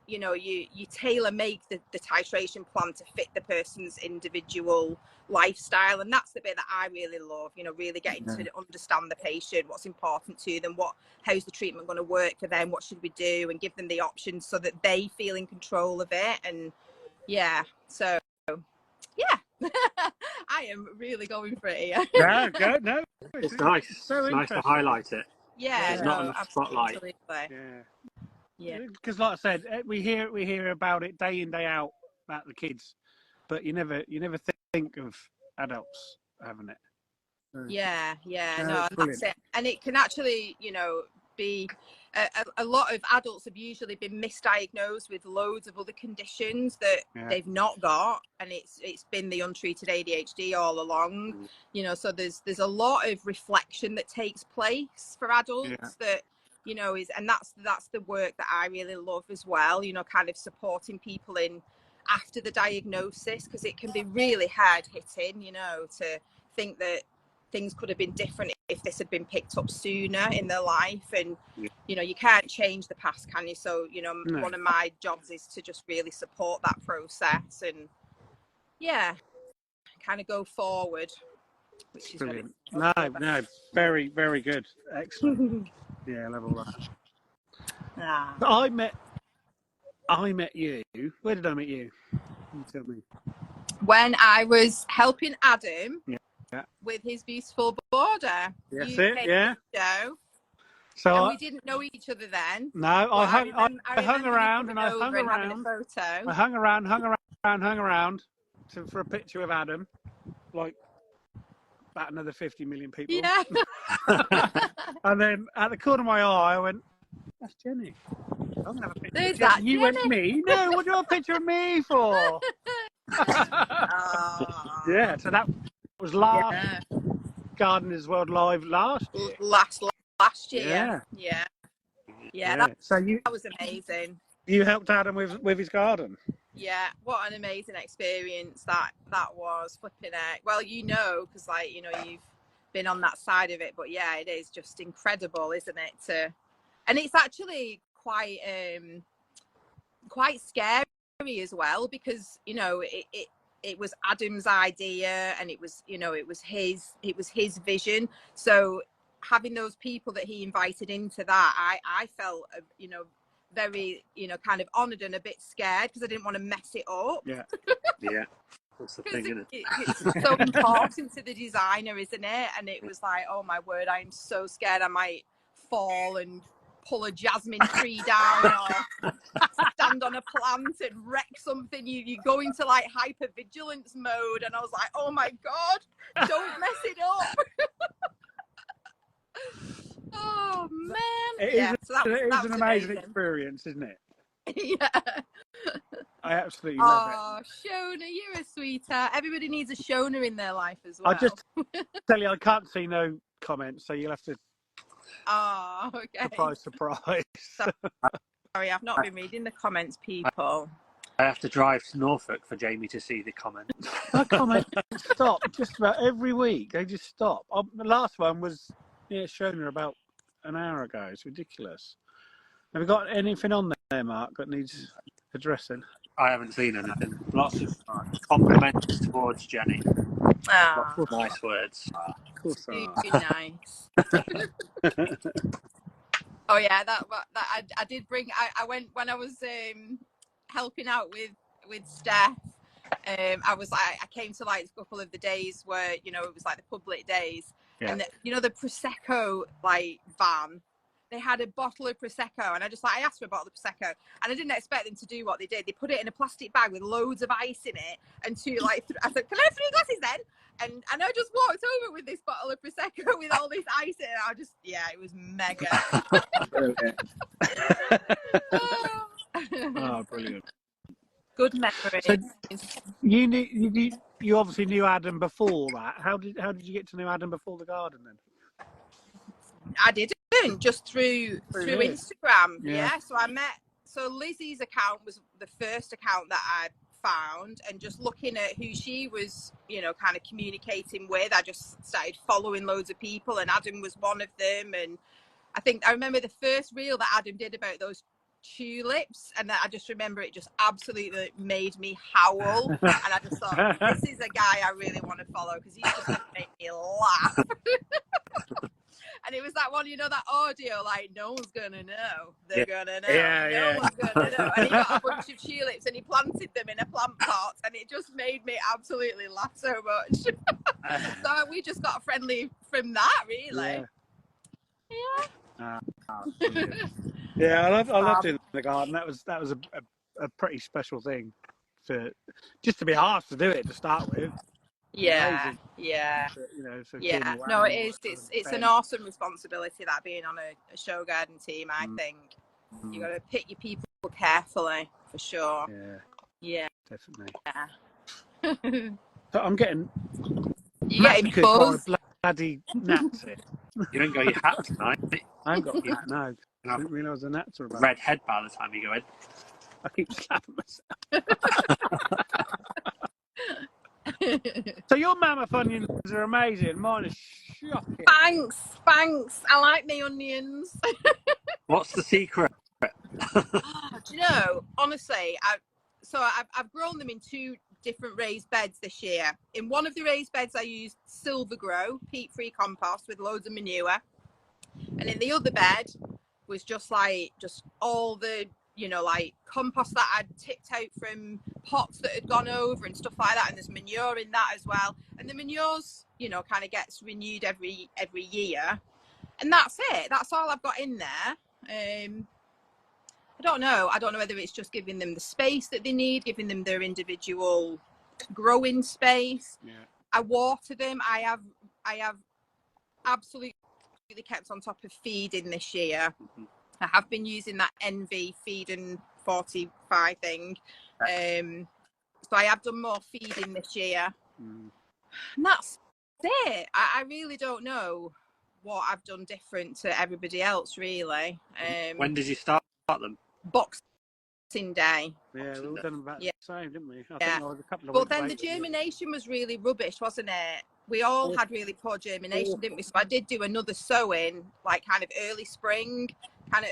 S4: you know, you tailor make the titration plan to fit the person's individual lifestyle, and that's the bit that I really love, you know, really getting to understand the patient, what's important to them, how's the treatment going to work for them, what should we do, and give them the options so that they feel in control of it. And so I am really going for it here.
S1: No,
S5: it's nice.
S1: So
S5: it's nice to highlight it.
S4: There's
S5: not enough spotlight.
S1: Because like I said, we hear about it day in, day out about the kids, but you never think of adults having it.
S4: No, and that's it. And it can actually, you know, be a lot of adults have usually been misdiagnosed with loads of other conditions that they've not got, and it's been the untreated ADHD all along. You know, so there's a lot of reflection that takes place for adults that you know, and that's the work that I really love as well, you know, kind of supporting people in after the diagnosis, because it can be really hard hitting, you know, to think that things could have been different if this had been picked up sooner in their life. And you know, you can't change the past, can you? So, you know, one of my jobs is to just really support that process and kind of go forward, which is
S1: brilliant.
S4: what
S1: Very, very good. Excellent. Yeah, I love all that.
S4: Ah.
S1: I met you. Where did I meet you? You tell me.
S4: When I was helping Adam
S1: Yeah.
S4: with his beautiful border.
S1: That's
S4: you
S1: it,
S4: came
S1: yeah.
S4: to the show,
S1: So
S4: and we didn't know each other then.
S1: No, I hung around and I hung
S4: having a
S1: around.
S4: photo.
S1: I hung around for a picture with Adam, like about another 50 million people.
S4: Yeah.
S1: And then at the corner of my eye, I went, "That's Jenny. I'm gonna have a picture."
S4: There's that
S1: You went, "Me? No, what do you want a picture of me for?" Yeah, so that was last Gardeners World Live last year.
S4: Last year. Yeah. That was amazing.
S1: You helped Adam with his garden.
S4: Yeah, what an amazing experience that was. Flipping it. Well, you know, because like, you know, you've been on that side of it, but yeah, it is just incredible, isn't it? And it's actually quite scary as well, because, you know, it was Adam's idea, and it was his vision. So having those people that he invited into that, I felt, you know, very, you know, kind of honoured and a bit scared, because I didn't want to mess it up.
S5: Yeah. That's the thing, isn't it?
S4: It's so important to the designer, isn't it? And it was like, oh my word, I'm so scared I might fall and pull a jasmine tree down, or stand on a plant and wreck something. You go into like hypervigilance mode, and I was like, oh my god, don't mess it up. Oh man, so that was an amazing
S1: experience, isn't it?
S4: Yeah.
S1: I absolutely love it.
S4: Oh, Shona, you're a sweetheart. Everybody needs a Shona in their life as well.
S1: I just tell you, I can't see no comments, so you'll have to.
S4: Oh, okay.
S1: Surprise.
S4: Sorry, I've not been reading the comments, people.
S5: I have to drive to Norfolk for Jamie to see the comment.
S1: My comments stop just about every week. They just stop. The last one was Shona about an hour ago. It's ridiculous. Have you got anything on there, Mark, that needs addressing?
S5: I haven't seen anything. Lots of compliments towards Jenny.
S4: Oh,
S5: nice words.
S1: Of course,
S4: nice. Oh yeah, that I did bring. I went when I was helping out with Steph. I came to like a couple of the days where, you know, it was like the public days, and you know, the Prosecco like van. They had a bottle of Prosecco, and I asked for a bottle of Prosecco, and I didn't expect them to do what they did. They put it in a plastic bag with loads of ice in it, and I said, "Can I have 3 glasses then?" And I just walked over with this bottle of Prosecco with all this ice in it. It was mega.
S1: Oh, brilliant.
S4: Good memories.
S1: So you obviously knew Adam before that. How did you get to know Adam before the garden then?
S4: I didn't, just through Instagram.
S1: Yeah.
S4: So Lizzie's account was the first account that I found, and just looking at who she was, you know, kind of communicating with, I just started following loads of people, and Adam was one of them. And I remember the first reel that Adam did about those tulips, and I just remember it just absolutely made me howl. And I just thought, this is a guy I really want to follow, because he's just going to make me laugh. And it was that one, you know, that audio, like, no one's going to know. They're going to know. No one's going to know. And he got a bunch of tulips and he planted them in a plant pot, and it just made me absolutely laugh so much. So we just got friendly from that, really.
S1: Yeah. I love doing the garden. That was a pretty special thing just to be asked to do it to start with.
S4: Yeah.
S1: You know,
S4: no, it is. It's an awesome responsibility, that being on a show garden team. I think you got to pick your people carefully, for sure. Yeah,
S1: definitely.
S4: Yeah.
S1: So I'm getting
S4: massacred by
S1: bloody gnats here.
S5: You don't got your hat tonight.
S1: I haven't got that, no. I
S5: No.
S1: didn't realise the nats were about.
S5: Red head by the time you go in.
S1: I keep slapping myself. So your mammoth onions are amazing. Mine are shocking.
S4: Thanks. I like my onions.
S5: What's the secret?
S4: Do you know, honestly, I've grown them in 2 different raised beds this year. In one of the raised beds, I used Silver Grow, peat-free compost with loads of manure. And in the other bed was just all the, like compost that I'd tipped out from pots that had gone over and stuff like that. And there's manure in that as well. And the manure's, kind of gets renewed every year. And that's it. That's all I've got in there. I don't know whether it's just giving them the space that they need, giving them their individual growing space.
S1: Yeah.
S4: I water them. I have absolutely kept on top of feeding this year.
S5: Mm-hmm.
S4: I have been using that NV feeding 45 thing. So I have done more feeding this year. And that's it. I really don't know what I've done different to everybody else, really.
S5: When did you start them?
S4: Boxing Day.
S1: Yeah, we all done about the same, didn't we? I think I was a couple of
S4: But
S1: weeks
S4: then
S1: later,
S4: the germination was really rubbish, wasn't it? We all had really poor germination, didn't we? So I did do another sowing, like kind of early spring, kind of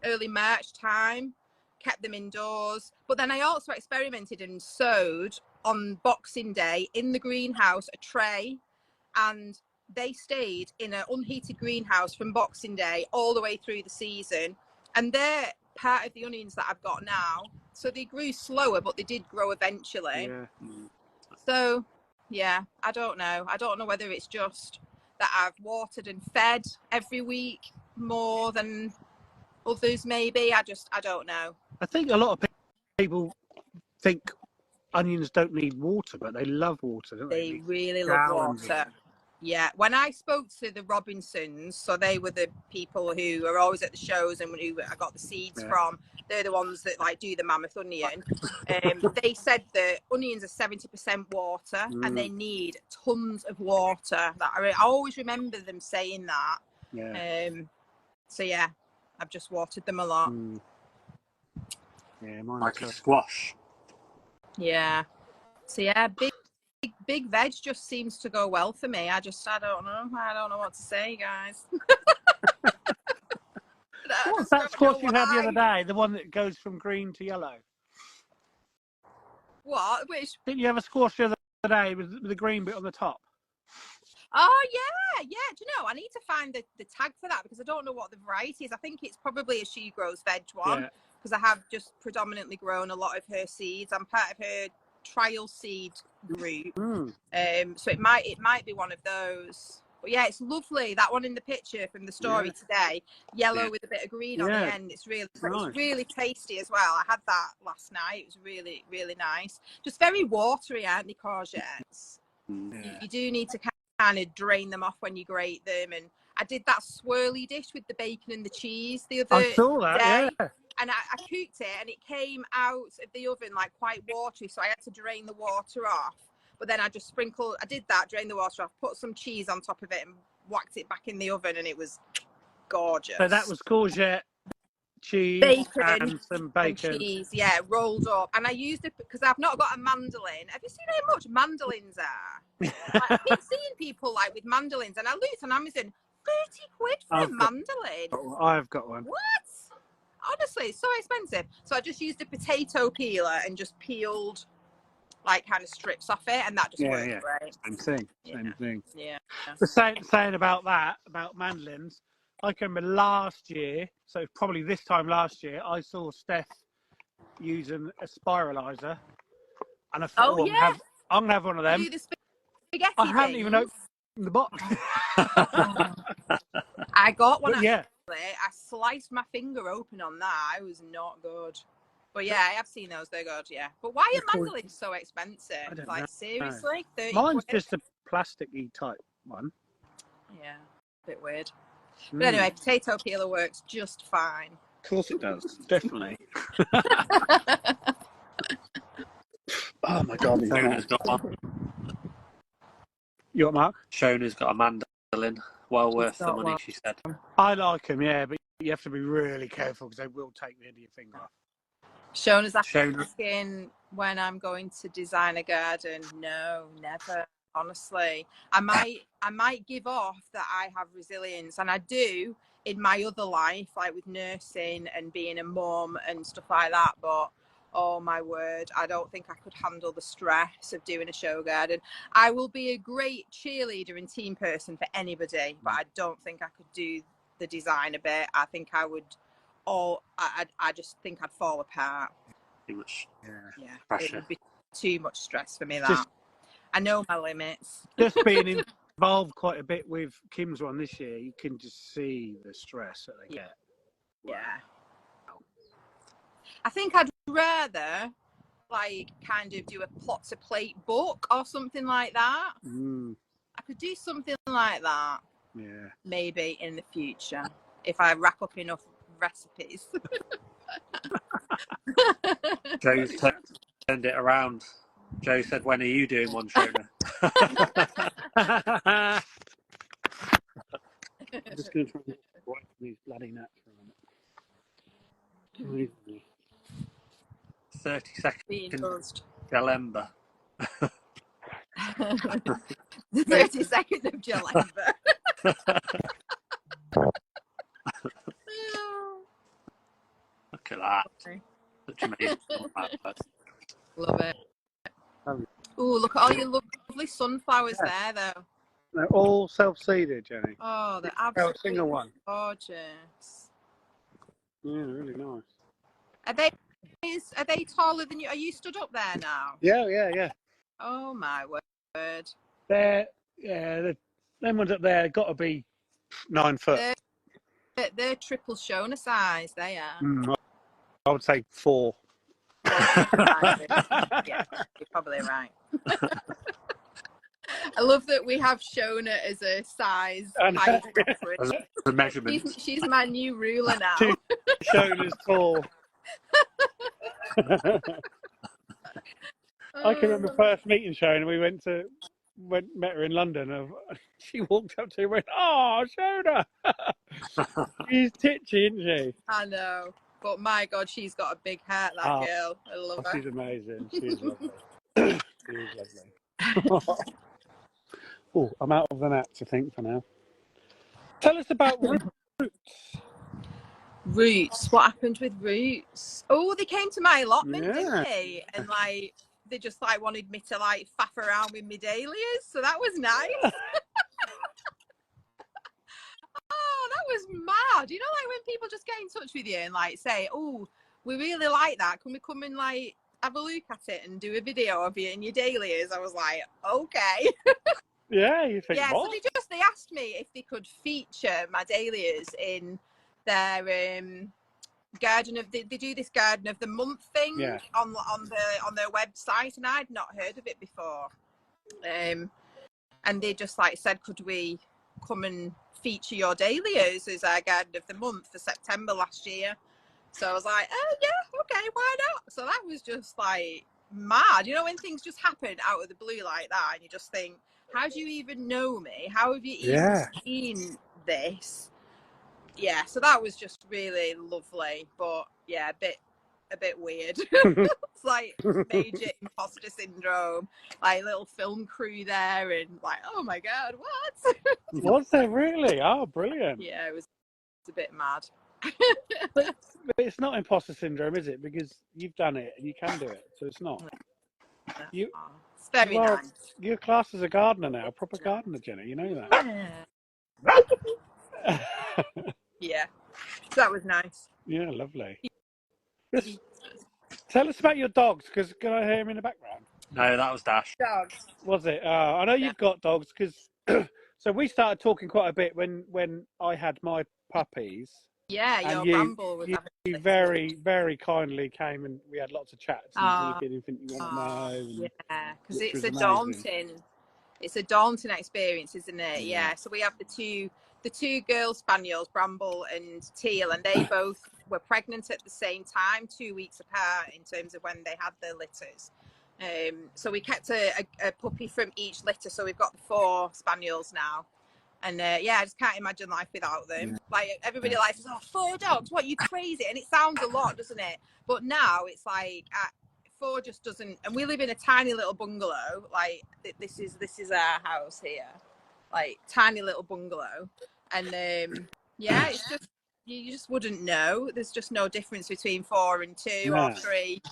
S4: early March time, kept them indoors. But then I also experimented and sowed on Boxing Day in the greenhouse a tray, and they stayed in an unheated greenhouse from Boxing Day all the way through the season. And they're part of the onions that I've got now. So they grew slower, but they did grow eventually.
S1: Yeah.
S4: So, yeah, I don't know. I don't know whether it's just that I've watered and fed every week more than others, maybe. I don't know.
S1: I think a lot of people think onions don't need water, but they love water, don't they?
S4: They really love water. Yeah, when I spoke to the Robinsons, so they were the people who are always at the shows and who I got the seeds from. They're the ones that like do the mammoth onion. They said that onions are 70% water and they need tons of water. I always remember them saying that.
S1: Yeah.
S4: So yeah, I've just watered them a lot.
S1: Yeah,
S5: like a squash.
S4: Yeah. So yeah, big veg just seems to go well for me. I don't know what to say, guys.
S1: What's that squash you had the other day? The one that goes from green to yellow.
S4: What? Which?
S1: Didn't you have a squash the other day with the green bit on the top?
S4: Oh yeah. Do you know? I need to find the tag for that because I don't know what the variety is. I think it's probably a She Grows Veg one because I have just predominantly grown a lot of her seeds. I'm part of her trial seed group. So it might be one of those. But yeah, it's lovely. That one in the picture from the story today, yellow with a bit of green on the end. It's really nice. It's really tasty as well. I had that last night. It was really, really nice. Just very watery, aren't they, courgettes? You do need to kind of drain them off when you grate them. And I did that swirly dish with the bacon and the cheese the other day. And I cooked it and it came out of the oven like quite watery. So I had to drain the water off. But then I just I did that, drain the water off, put some cheese on top of it and whacked it back in the oven and it was gorgeous.
S1: So that was courgette, cheese, and some bacon.
S4: And cheese, rolled up. And I used it because I've not got a mandolin. Have you seen how much mandolins are? I keep seeing people like with mandolins and I looked on Amazon, 30 quid for a mandolin.
S1: I've got one.
S4: What? Honestly, it's so expensive. So I just used a potato peeler and just peeled like kind of strips off it, and that just worked great.
S1: Same thing.
S4: Yeah.
S1: The saying about mandolins, I can remember last year, so probably this time last year, I saw Steph using a spiralizer, and I thought, I'm gonna have one of them.
S4: Do the spaghetti
S1: I haven't even opened the box.
S4: I got one.
S1: But
S4: I sliced my finger open on that. It was not good. But yeah, I have seen those. They're good, but why are mandolins so expensive? Like, seriously? 30
S1: Mine's
S4: quid?
S1: just a plasticky type one.
S4: Yeah, a bit weird. But anyway, potato peeler works just fine.
S1: Of course it does. Definitely. Oh my God.
S5: Shona's got one.
S1: You what, Mark?
S5: Shona's got a mandolin. well worth the money, she said.
S1: I like them, yeah, but you have to be really careful because they will take the end of your finger off.
S4: Shona's asking when I'm going to design a garden. No, never. Honestly, I might give off that I have resilience, and I do in my other life, like with nursing and being a mum and stuff like that. But oh my word, I don't think I could handle the stress of doing a show garden. I will be a great cheerleader and team person for anybody, but I don't think I could do the design a bit. I think I would. I just think I'd fall apart.
S5: Too much
S4: It would be too much stress for me. I know my limits.
S1: Just being involved quite a bit with Kim's one this year, you can just see the stress that they get.
S4: Yeah. I think I'd rather like kind of do a plot to plate book or something like that. I could do something like that.
S1: Yeah.
S4: Maybe in the future if I rack up enough recipes.
S5: Joe's turned it around. Joe said, "When are you doing one, Shona?"
S1: I'm just going to try and wipe these bloody nuts for a minute.
S5: 30 seconds. Jalemba.
S4: 32nd of Jalemba.
S5: Look at that. Such amazing.
S4: Love it. Oh, look at all your lovely sunflowers there, though.
S1: They're all self-seeded, Jenny.
S4: Oh, they're absolutely
S1: single one.
S4: Gorgeous.
S1: Yeah, really nice.
S4: Are they taller than you? Are you stood up there now?
S1: Yeah.
S4: Oh my word.
S1: Them ones up there got to be 9 foot.
S4: They're triple Shona size. They are.
S1: I would say 4.
S4: Yeah, you're probably right. I love that we have Shona as a size height reference.
S5: The measurement.
S4: She's my new ruler now.
S1: Shona's tall. I can remember first meeting Shona. We met her in London. And she walked up to me and went, "Oh, Shona!" She's titchy, isn't she?
S4: I know. But my God, she's got a big heart, that girl. I love her.
S1: She's amazing. She's lovely. She's lovely. Oh, I'm out of the nuts, I think, for now. Tell us about Roots.
S4: Roots. What happened with Roots? Oh, they came to my allotment, didn't they? And like, they just like wanted me to like faff around with my dahlias. So that was nice. Oh, that was mad. You know, like when people just get in touch with you and like say, "Oh, we really like that. Can we come and like have a look at it and do a video of you and your dahlias?" I was like, okay.
S1: Yeah, you think
S4: so they asked me if they could feature my dahlias in their garden of they do this garden of the month thing on their website, and I'd not heard of it before. And they just like said, could we come and feature your dahlias as our garden of the month for September last year? So I was like, oh yeah, okay, why not? So that was just like mad. You know, when things just happen out of the blue like that, and you just think, how do you even know me? How have you even seen this? Yeah, so that was just really lovely, but yeah, a bit weird. It's like major imposter syndrome, like little film crew there, and like, oh my God, what?
S1: Was there really? Oh, brilliant.
S4: Yeah, it was a bit mad.
S1: But it's not imposter syndrome, is it? Because you've done it and you can do it, so it's not.
S4: It's very nice.
S1: You're classed as a gardener now, a proper gardener, Jenny. You know that.
S4: Yeah, so that was nice.
S1: Yeah, lovely. Just tell us about your dogs, because can I hear him in the background?
S5: No, that was Dash.
S4: Dogs.
S1: Was it? I know you've got dogs, because so we started talking quite a bit when I had my puppies.
S4: Yeah, your Bramble was
S1: you very, very kindly came and we had lots of chats and anything you want to know.
S4: Yeah, because it's a daunting experience, isn't it? Yeah. So we have the two girl spaniels, Bramble and Teal, and they both were pregnant at the same time, 2 weeks apart in terms of when they had their litters. So we kept a puppy from each litter, so we've got the 4 spaniels now. And yeah, I just can't imagine life without them. Like everybody likes says, oh, 4 dogs, what, you crazy? And it sounds a lot, doesn't it? But now it's like 4 just doesn't. And we live in a tiny little bungalow. Like this is our house here, like tiny little bungalow. And yeah, it's just you just wouldn't know. There's just no difference between 4 and 2 or 3.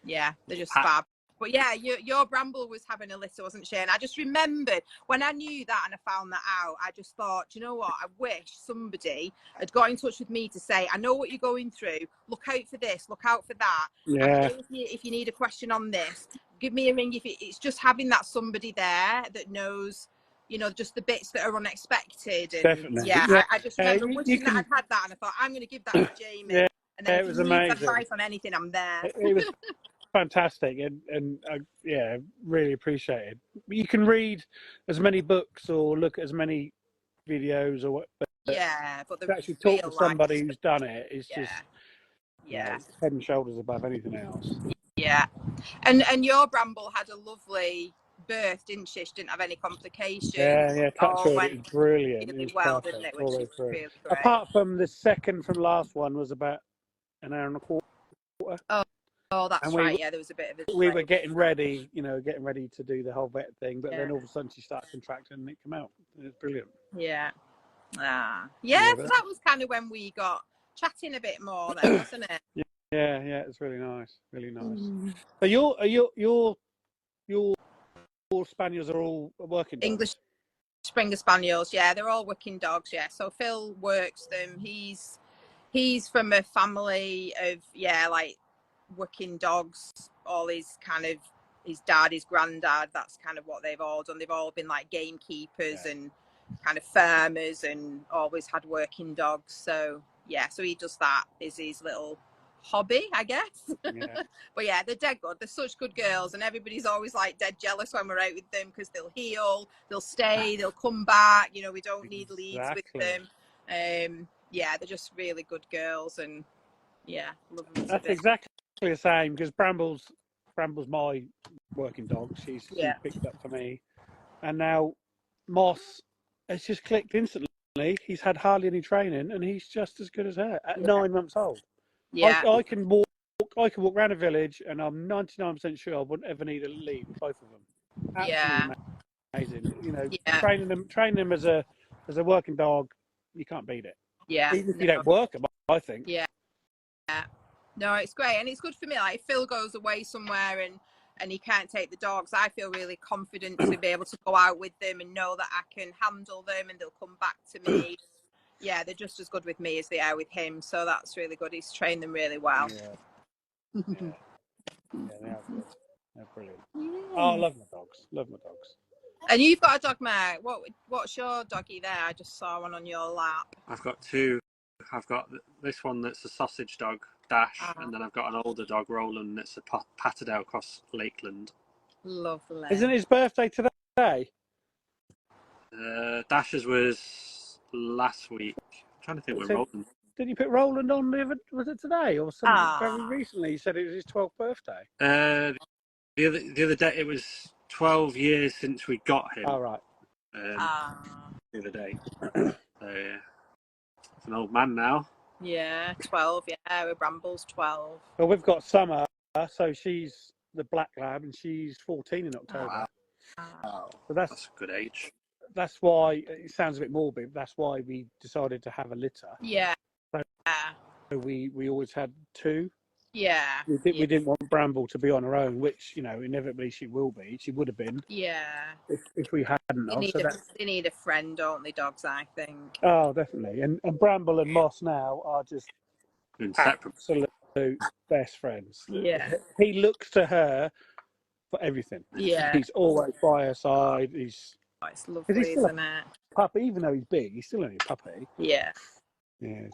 S4: Yeah, they're just fab. But yeah, your Bramble was having a litter, wasn't she? And I just remembered when I knew that and I found that out, I just thought, you know what? I wish somebody had got in touch with me to say, I know what you're going through. Look out for this. Look out for that.
S1: Yeah.
S4: If you need a question on this, give me a ring. If it's just having that somebody there that knows, you know, just the bits that are unexpected. And
S1: Definitely.
S4: yeah. I just remember wishing
S1: that
S4: I'd had that, and I thought I'm going to give that to Jamie.
S1: Yeah,
S4: and then
S1: it
S4: if
S1: was
S4: he needs
S1: amazing.
S4: advice on anything, I'm there.
S1: It was fantastic, and yeah, really appreciated. You can read as many books or look at as many videos or what, but
S4: but the
S1: to actually talk to somebody who's done it is just head and shoulders above anything else.
S4: Yeah, and your Bramble had a lovely birth, didn't she? She didn't have any complications.
S1: Yeah, touch wood, it was brilliant.
S4: Really
S1: It was
S4: well,
S1: perfect,
S4: didn't it? Which is really great.
S1: Apart from the second from last one was about an hour and a quarter.
S4: Oh, that's right. Yeah, there was a bit of a.
S1: We were getting ready, to do the whole vet thing, but then all of a sudden she started contracting and it came out. It was brilliant.
S4: Yeah. That was kind of when we got chatting a bit more, then, wasn't it?
S1: Yeah, it's really nice, really nice. But your spaniels are all working dogs?
S4: English Springer Spaniels, yeah, they're all working dogs, yeah. So Phil works them. He's from a family of like working dogs. All his dad, his granddad, that's kind of what they've all done. They've all been like gamekeepers and kind of farmers and always had working dogs. So yeah, so he does that is his little hobby, I guess. But yeah, they're dead good. They're such good girls, and everybody's always like dead jealous when we're out with them because they'll heal, they'll stay, they'll come back. You know, we don't need leads with them. Yeah, they're just really good girls, and love them.
S1: That's exactly the same because Bramble's my working dog. She's picked up for me, and now Moss has just clicked instantly. He's had hardly any training, and he's just as good as her at 9 months old. Yeah, I can walk around a village, and I'm 99% sure I wouldn't ever need a lead with both of them. Absolutely amazing. You know, training them as a working dog, you can't beat it.
S4: Yeah,
S1: even if you don't work them, I think.
S4: Yeah. No, it's great, and it's good for me. Like if Phil goes away somewhere and he can't take the dogs, I feel really confident to be able to go out with them and know that I can handle them and they'll come back to me. Yeah, they're just as good with me as they are with him, so that's really good. He's trained them really well.
S1: Yeah, they are good. They're brilliant. Oh, I love my dogs.
S4: And you've got a dog, Mate. What's your doggy there? I just saw one on your lap.
S5: I've got 2. I've got this one that's a sausage dog, Dash, and then I've got an older dog, Roland, that's a patted out across Lakeland.
S4: Lovely.
S1: Isn't his birthday today?
S5: Dash's was last week. I'm trying to think when Roland.
S1: Did you put Roland on was it today or something very recently? You said it was his 12th birthday.
S5: The other day, it was 12 years since we got him.
S1: Oh, right.
S5: The other day. So, yeah. It's an old man now.
S4: Yeah, 12. Yeah, with Bramble's 12.
S1: Well, we've got Summer, so she's the black lab, and she's 14 in October.
S5: Wow.
S1: So that's
S5: a good age.
S1: That's why it sounds a bit morbid. That's why we decided to have a litter.
S4: Yeah.
S1: So we always had 2.
S4: Yeah.
S1: We didn't want Bramble to be on her own, which inevitably she will be. She would have been.
S4: Yeah.
S1: If we hadn't.
S4: They need a friend, don't they, dogs? I think.
S1: Oh, definitely. And Bramble and Moss now are just absolute best friends.
S4: Yeah.
S1: He looks to her for everything.
S4: Yeah.
S1: He's always by her side. It's
S4: lovely, isn't it?
S1: Puppy, even though he's big, he's still only a puppy.
S4: Yeah.
S1: Yes.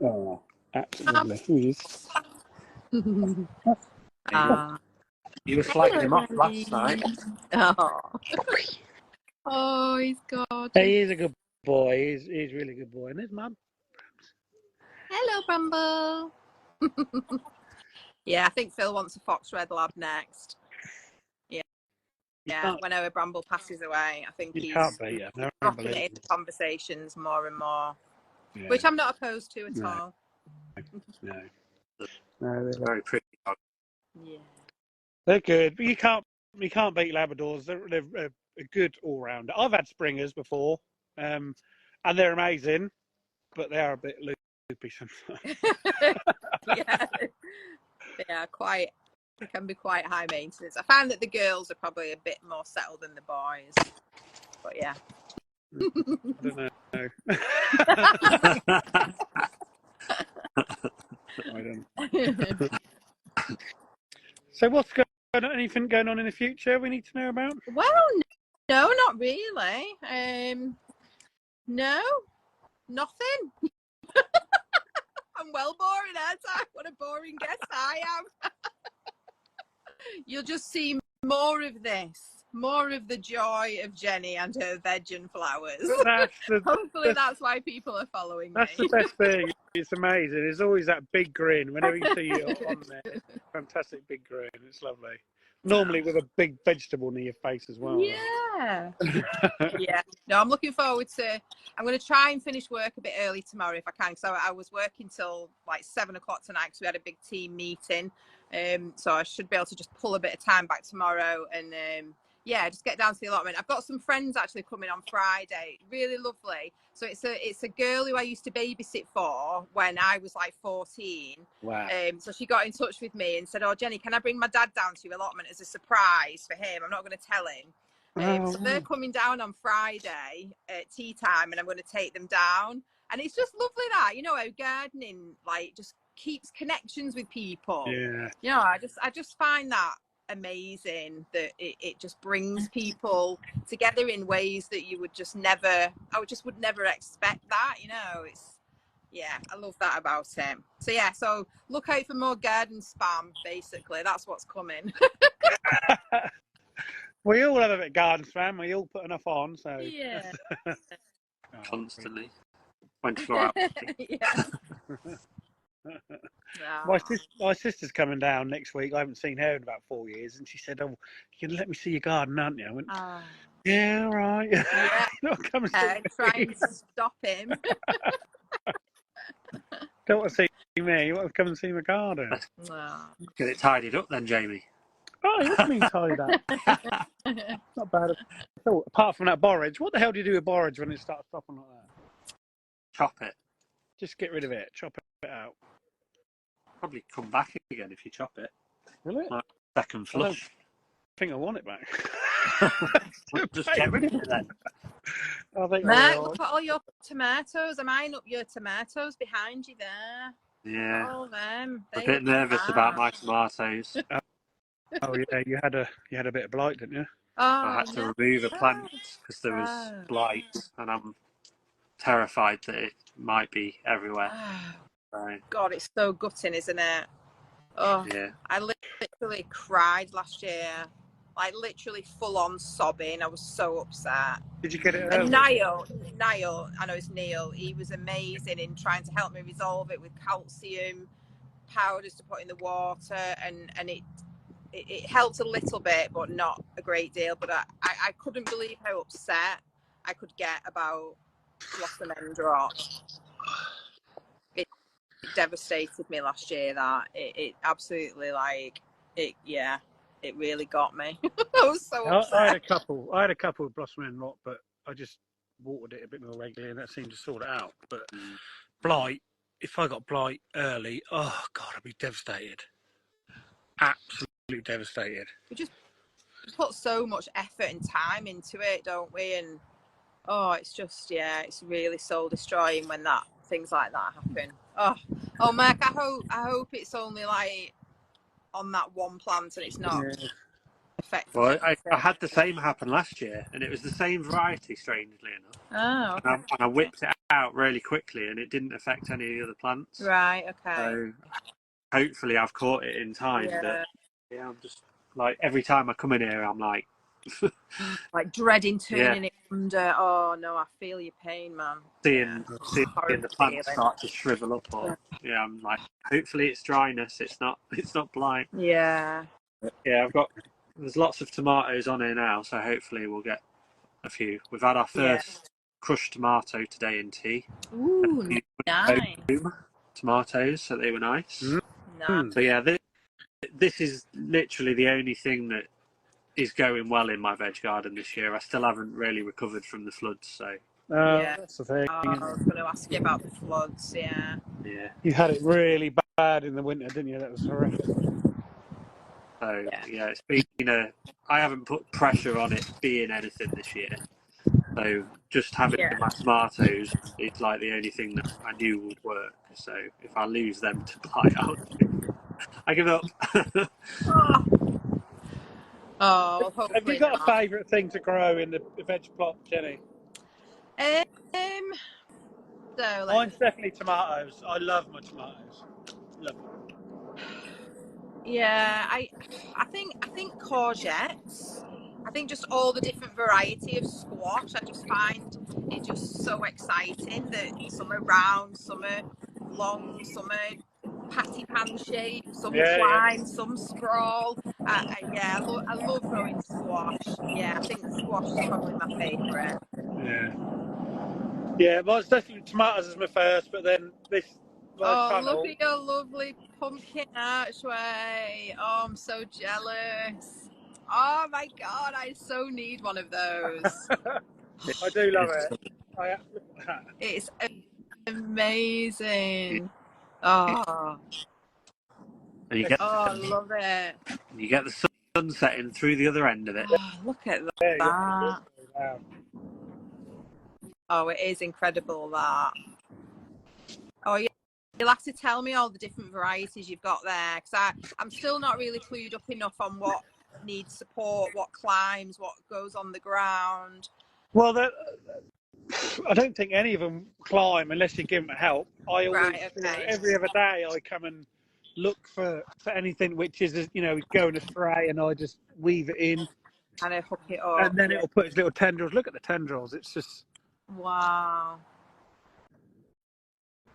S1: Oh, absolutely.
S5: You were slagging him off last night.
S4: Oh, he's gorgeous.
S1: He is a good boy. He's really good boy. And his mum.
S4: Hello, Bramble. Yeah, I think Phil wants a fox red lab next. whenever Bramble passes away, I think he's
S1: can't beat her. No,
S4: dropping it into conversations more and more, which I'm not opposed to at all.
S1: No, they're
S5: very pretty.
S4: Yeah,
S1: they're good, but you can't beat Labradors. They're a good all rounder. I've had Springers before, and they're amazing, but they are a bit loopy sometimes.
S4: they can be quite high maintenance. I find that the girls are probably a bit more settled than the boys, but yeah.
S1: I don't know. I don't. So what's going on? Anything going on in the future we need to know about?
S4: Well, no, not really. No, nothing. I'm well boring, aren't I? What a boring guest I am. You'll just see more of this, more of the joy of Jenny and her veg and flowers. Hopefully that's why people are following me.
S1: That's the best thing. It's amazing. There's always that big grin whenever you see you on there. Fantastic big grin. It's lovely. Normally with a big vegetable near your face as well.
S4: Yeah. Yeah. No, I'm looking forward to. I'm going to try and finish work a bit early tomorrow if I can. So I was working till like 7 o'clock tonight because we had a big team meeting. So I should be able to just pull a bit of time back tomorrow and just get down to the allotment. I've got some friends actually coming on Friday. Really lovely. So it's a girl who I used to babysit for when I was like 14.
S1: Wow.
S4: So she got in touch with me and said, "Oh, Jenny, can I bring my dad down to your allotment as a surprise for him? I'm not going to tell him." So they're coming down on Friday at tea time, and I'm going to take them down. And it's just lovely that, you know, how gardening like just keeps connections with people.
S1: Yeah.
S4: You know, I just find that amazing that it just brings people together in ways that you would just never, would never expect that, you know. I love that about him. So yeah, so look out for more garden spam, basically. That's what's coming.
S1: We all have a bit of garden spam. We all put enough on, so
S4: Yeah.
S5: Constantly. 24 hours.
S4: Yeah.
S1: My sister's coming down next week. I haven't seen her in about 4 years, and she said, "Oh, you can let me see your garden, aren't you?" I went, "Yeah, all right."
S4: Yeah.
S1: Come
S4: trying to stop him.
S1: Don't want to see me. You want to come and see my garden?
S5: Get it tidied up then, Jamie.
S1: Oh, what do you mean tidied up? Not bad at all. Apart from that borage, what the hell do you do with borage when it starts dropping like that?
S5: Chop it.
S1: Just get rid of it. Chop it out.
S5: Probably come back again if you chop it.
S1: Will it?
S5: Like second flush.
S1: I think I want it back.
S5: Just get rid of it then.
S4: Matt, look at all your tomatoes. I'm eyeing up your tomatoes behind you there.
S5: Yeah.
S4: All them.
S5: I'm a bit nervous about my tomatoes.
S1: Oh yeah, you had a bit of blight, didn't you?
S4: Oh,
S5: I had to remove a plant because there was blight, and I'm terrified that it might be everywhere. Right.
S4: God, it's so gutting, isn't it? Oh, yeah. I literally cried last year, like literally full on sobbing. I was so upset.
S1: Did you get it early?
S4: And Niall, I know it's Neil. He was amazing in trying to help me resolve it with calcium powders to put in the water, and it helped a little bit, but not a great deal. But I couldn't believe how upset I could get about blossom end rot. It devastated me last year. That it absolutely it really got me. I was so upset.
S1: I had a couple of blossom end rot, but I just watered it a bit more regularly, and that seemed to sort it out. But blight, if I got blight early, oh God, I'd be devastated. Absolutely devastated.
S4: We just put so much effort and time into it, don't we? And it's just it's really soul destroying when things like that happen. Oh, Mark, I hope it's only like on that one plant and it's not affecting.
S5: Well, I had the same happen last year, and it was the same variety, strangely enough.
S4: Oh,
S5: okay. And I whipped it out really quickly, and it didn't affect any of the other plants.
S4: Right. Okay.
S5: So hopefully, I've caught it in time. But I'm just like every time I come in here, I'm like,
S4: dreading turning it under. Oh no, I feel your pain, man.
S5: Seeing the plants start to shrivel up, or I'm like, hopefully it's dryness. It's not blight.
S4: Yeah.
S5: Yeah, I've got there's lots of tomatoes on here now, so hopefully we'll get a few. We've had our first crushed tomato today in tea.
S4: Ooh, nice.
S5: Tomatoes, so they were nice.
S4: Nice.
S5: So yeah, this is literally the only thing that is going well in my veg garden this year. I still haven't really recovered from the floods, so.
S1: That's the thing.
S4: I was going to ask you about the floods. Yeah.
S1: You had it really bad in the winter, didn't you? That was horrific.
S5: So yeah, it's been I haven't put pressure on it being anything this year. So just having my tomatoes is like the only thing that I knew would work. So if I lose them to blight, I give up.
S4: Hopefully
S1: Have you got a favourite thing to grow in the veg plot, Jenny? Mine's definitely tomatoes. I love my tomatoes. Love them.
S4: Yeah, I think courgettes. I think just all the different variety of squash. I just find it just so exciting that some are round, some are long, some are patty pan shaped, some twine, some sprawl. I love growing squash. Yeah, I think squash is probably my favourite.
S1: Yeah, well, it's definitely tomatoes is my first, but then this.
S4: Look at your lovely pumpkin archway. Oh, I'm so jealous. Oh my God, I so need one of those.
S1: I do love it.
S4: It's amazing. Oh,
S5: and
S4: I love it.
S5: You get the sun setting through the other end of it.
S4: Oh, look at that. Oh, it is incredible, that. Oh, yeah. You'll have to tell me all the different varieties you've got there, because I'm still not really clued up enough on what needs support, what climbs, what goes on the ground.
S1: Well, I don't think any of them climb unless you give them help. I always, every other day, I come and look for anything which is, going astray, and I just weave it in.
S4: And I hook it up.
S1: And then it'll put its little tendrils. Look at the tendrils. It's just...
S4: Wow.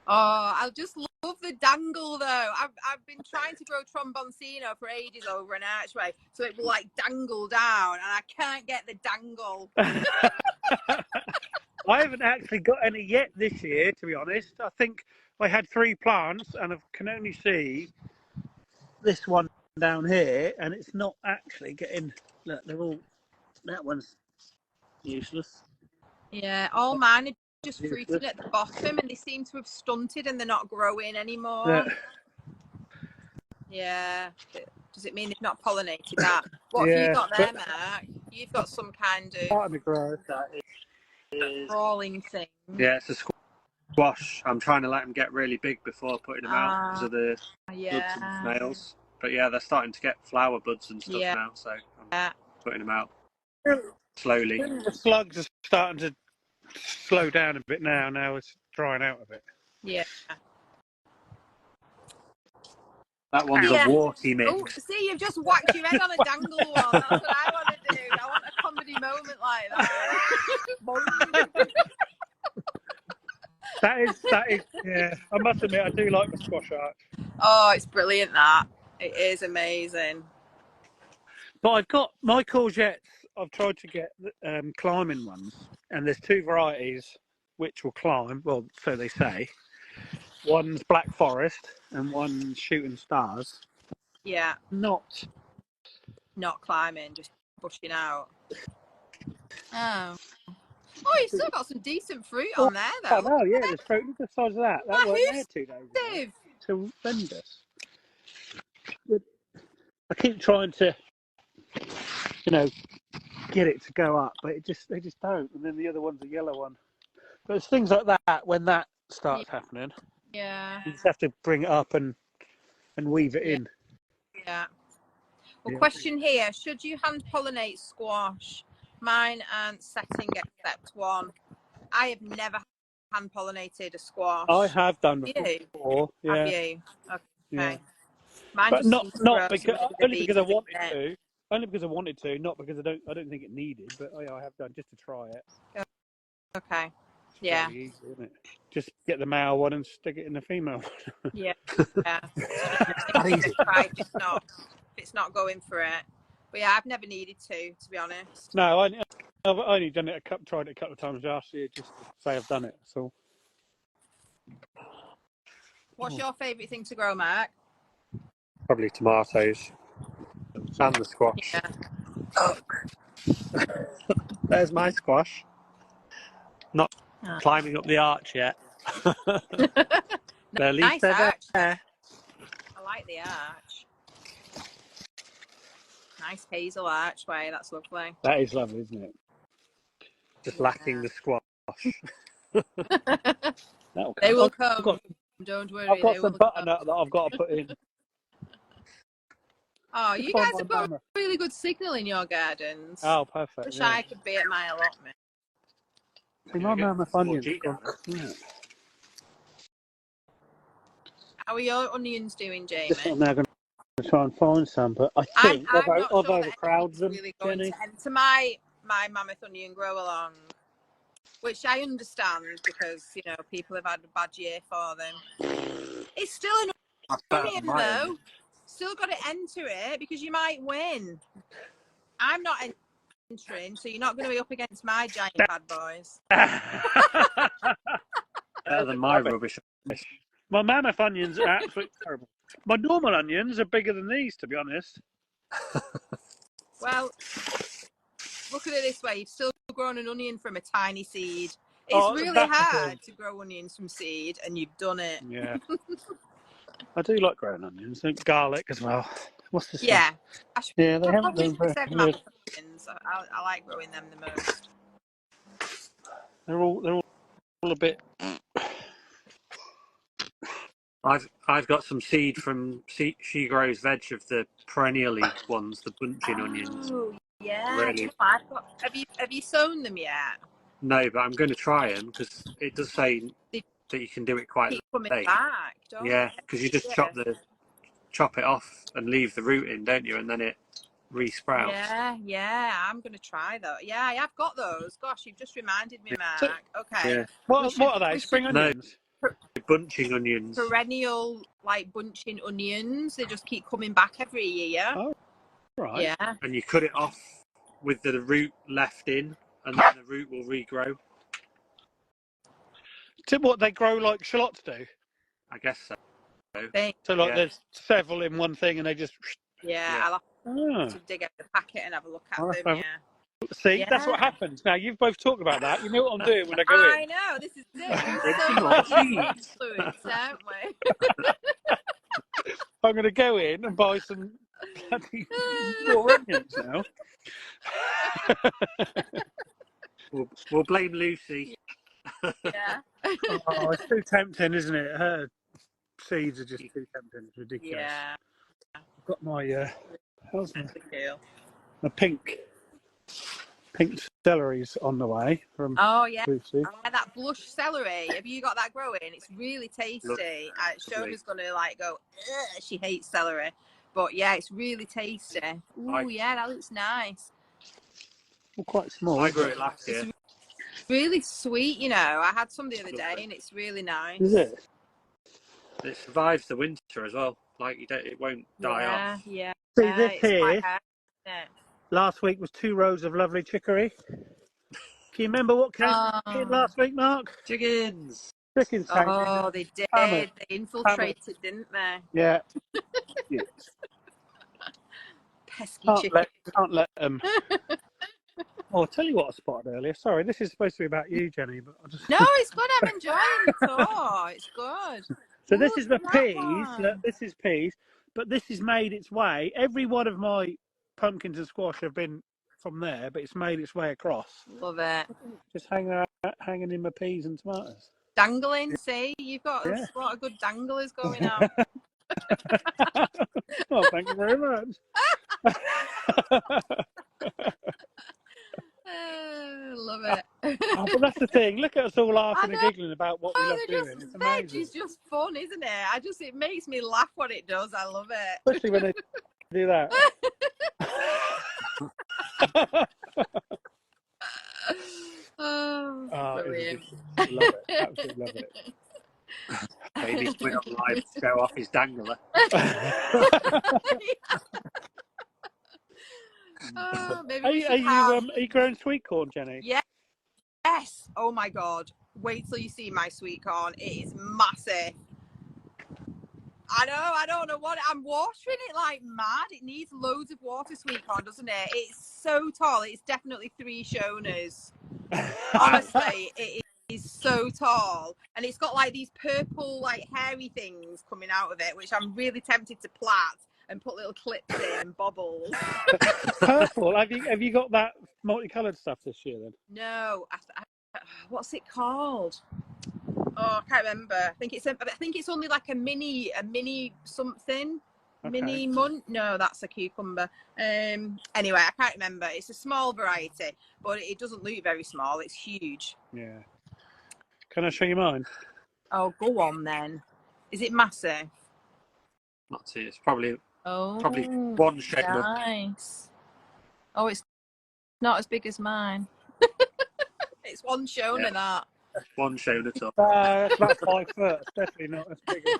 S4: Oh, I just love the dangle, though. I've been trying to grow tromboncino for ages over an archway, so it will like dangle down, and I can't get the dangle.
S1: I haven't actually got any yet this year, to be honest. I think I had 3 plants, and I can only see this one down here, and it's not actually getting... Look, they're all... That one's useless.
S4: Yeah, all mine are just fruited at the bottom, and they seem to have stunted, and they're not growing anymore. Yeah. Does it mean they've not pollinated that? What have you got there, Mark? You've got some kind of...
S1: Part of the growth, that
S4: is... crawling thing.
S5: Yeah, it's a squash. I'm trying to let them get really big before putting them out because of the buds and snails. But yeah, they're starting to get flower buds and stuff now, so I'm putting them out slowly.
S1: The slugs are starting to slow down a bit now. Now it's drying out a bit.
S4: Yeah.
S5: That one's a warty mix.
S4: Oh, see, you've just whacked your head on a dangle one. That's what I want to do. I want a comedy moment like that.
S1: That is, yeah. I must admit, I do like the squash arch.
S4: Oh, it's brilliant, that. It is amazing.
S1: But I've got my courgettes, I've tried to get climbing ones, and there's 2 varieties which will climb, well, so they say. One's Black Forest and one's Shooting Stars.
S4: Yeah.
S1: Not
S4: climbing, just pushing out. Oh, you've still got some decent fruit on there, though.
S1: Oh, no, yeah, there's fruit the size of that. That wasn't there 2 days ago. It's horrendous. I keep trying to, get it to go up, but they just don't. And then the other one's a yellow one. But it's things like that, when that starts happening.
S4: Yeah.
S1: You just have to bring it up and weave it in.
S4: Yeah. Well, question here. Should you hand pollinate squash? Mine aren't setting except one. I have never hand pollinated a squash.
S1: I have done before. Yeah.
S4: Have you? Okay.
S1: Yeah.
S4: Mine
S1: but
S4: just
S1: not because only because I wanted to. Only because I wanted to, not because I don't think it needed. But I have done just to try it.
S4: Okay. Yeah.
S1: It's easy, isn't it? Just get the male one and stick it in the female one.
S4: Yeah. If it's not going for it. But yeah, I've never needed to be honest.
S1: No, I've only done it tried it a couple of times last year just to say I've done it. So.
S4: What's your favourite thing to grow, Mark?
S5: Probably tomatoes and the squash.
S4: Yeah.
S5: Oh. There's my squash. Not climbing up the arch yet. But at least
S4: Nice
S5: they're
S4: arch.
S5: there.
S4: I like the arch. Nice hazel archway. That's lovely.
S1: That is lovely, isn't it?
S5: Just lacking the squash.
S1: That'll come.
S4: They will come. Don't worry.
S1: I've got
S4: they
S1: some
S4: will
S1: butternut
S4: come.
S1: that I've got to put in.
S4: Oh, you guys have got really good signal in your gardens.
S1: Oh, perfect.
S4: Wish I could be at my allotment.
S1: See, my mammoth onions.
S4: How are your onions doing, Jamie?
S1: Just I'm now going to try and find some, but I think
S4: I'm not
S1: I've
S4: sure
S1: overcrowded them.
S4: Really going to enter my mammoth onion grow along, which I understand because people have had a bad year for them. It's still an onion though. Still got to enter it because you might win. I'm not entering, so you're not going to be up against my giant bad boys.
S5: Better than my rubbish.
S1: My mammoth onions are absolutely terrible. My normal onions are bigger than these, to be honest.
S4: Well, look at it this way. You've still grown an onion from a tiny seed. It's really hard to grow onions from seed, and you've done it.
S1: Yeah. I do like growing onions. And garlic as well. What's this?
S4: Yeah.
S1: Yeah, they haven't been very good.
S4: Onions. I like growing them the most.
S1: They're all a bit.
S5: I've got some seed from She Grows Veg of the perennially ones, the bunching onions.
S4: Oh yeah.
S5: Really.
S4: Have you sown them yet?
S5: No, but I'm going to try them because it does say that you can do it quite late.
S4: Back,
S5: yeah, because you just chop it off and leave the root in, don't you? And then it re-sprouts.
S4: Yeah. I'm going to try that. Yeah, I have got those. Gosh, you've just reminded me, Mark. Okay.
S5: Yeah.
S1: What are they? Spring onions?
S5: No, bunching onions.
S4: Perennial, bunching onions. They just keep coming back every year.
S1: Oh, right.
S4: Yeah.
S5: And you cut it off with the root left in, and then the root will regrow.
S1: So what, they grow like shallots do?
S5: I guess so.
S1: So there's several in one thing and they just...
S4: Yeah, I'll have to dig out the packet and have a look at them,
S1: See, that's what happens. Now, you've both talked about that. You know what I'm doing when I go in.
S4: I know, this is it. We're so much influence, aren't we?
S1: I'm going to go in and buy some bloody raw onions now.
S5: We'll blame Lucy.
S4: Yeah.
S1: Oh, it's too tempting, isn't it? Her seeds are just too tempting. It's ridiculous.
S4: Yeah.
S1: I've got my how's my pink celery's on the way from Lucy.
S4: That blush celery. Have you got that growing? It's really tasty. Shona's gonna go. She hates celery, but yeah, it's really tasty. Ooh, yeah, that looks nice.
S1: Well, quite small.
S5: I grew it last year.
S4: It's really sweet, I had some the other day, and it's really nice.
S1: Is it?
S5: It survives the winter as well. It won't die off.
S4: Yeah.
S1: See this here. Last week was 2 rows of lovely chicory. Can you remember what came in last week, Mark?
S5: Chickens.
S1: Chickens.
S4: Oh, they did. They infiltrated, didn't they?
S1: Yeah. Yes.
S4: Pesky chickens.
S1: Can't let them. Oh, I'll tell you what I spotted earlier. Sorry, this is supposed to be about you, Jenny, but I just...
S4: No, it's good. I'm enjoying the tour. It's good.
S1: So this is the peas. Look, this is peas, but this has made its way. Every one of my pumpkins and squash have been from there, but it's made its way across.
S4: Love it.
S1: Just hanging in my peas and tomatoes.
S4: Dangling, see? You've got a lot of good danglers going on.
S1: Well, thank you very much.
S4: Love it.
S1: Oh, but that's the thing. Look at us all laughing and giggling about what we love doing. It's amazing.
S4: Veg is just fun, isn't it? It makes me laugh what it does. I love it.
S1: Especially when they do that.
S4: Brilliant.
S1: Love it. Absolutely love it.
S5: Baby's put on live to show off his dangler.
S4: Maybe we should have...
S1: Are you growing sweet corn, Jenny?
S4: Yes. Oh my God. Wait till you see my sweet corn. It is massive. I know. I don't know what. I'm watering it like mad. It needs loads of water, sweet corn, doesn't it? It's so tall. It's definitely 3 shoners. Honestly, it is so tall, and it's got like these purple, like hairy things coming out of it, which I'm really tempted to plait and put little clips in and bobbles.
S1: Purple. Have you got that multicoloured stuff this year then?
S4: No. What's it called? Oh, I can't remember. I think it's only like a mini something. Okay. Mini munt. No, that's a cucumber. Anyway, I can't remember. It's a small variety, but it doesn't look very small. It's huge.
S1: Yeah. Can I show you mine?
S4: Oh, go on then. Is it massive?
S5: Not too. It's probably one shoner.
S4: Nice. Oh, it's not as big as mine. It's one shoner, that.
S5: One shoner top.
S1: It's about 5 foot. It's definitely not as big as...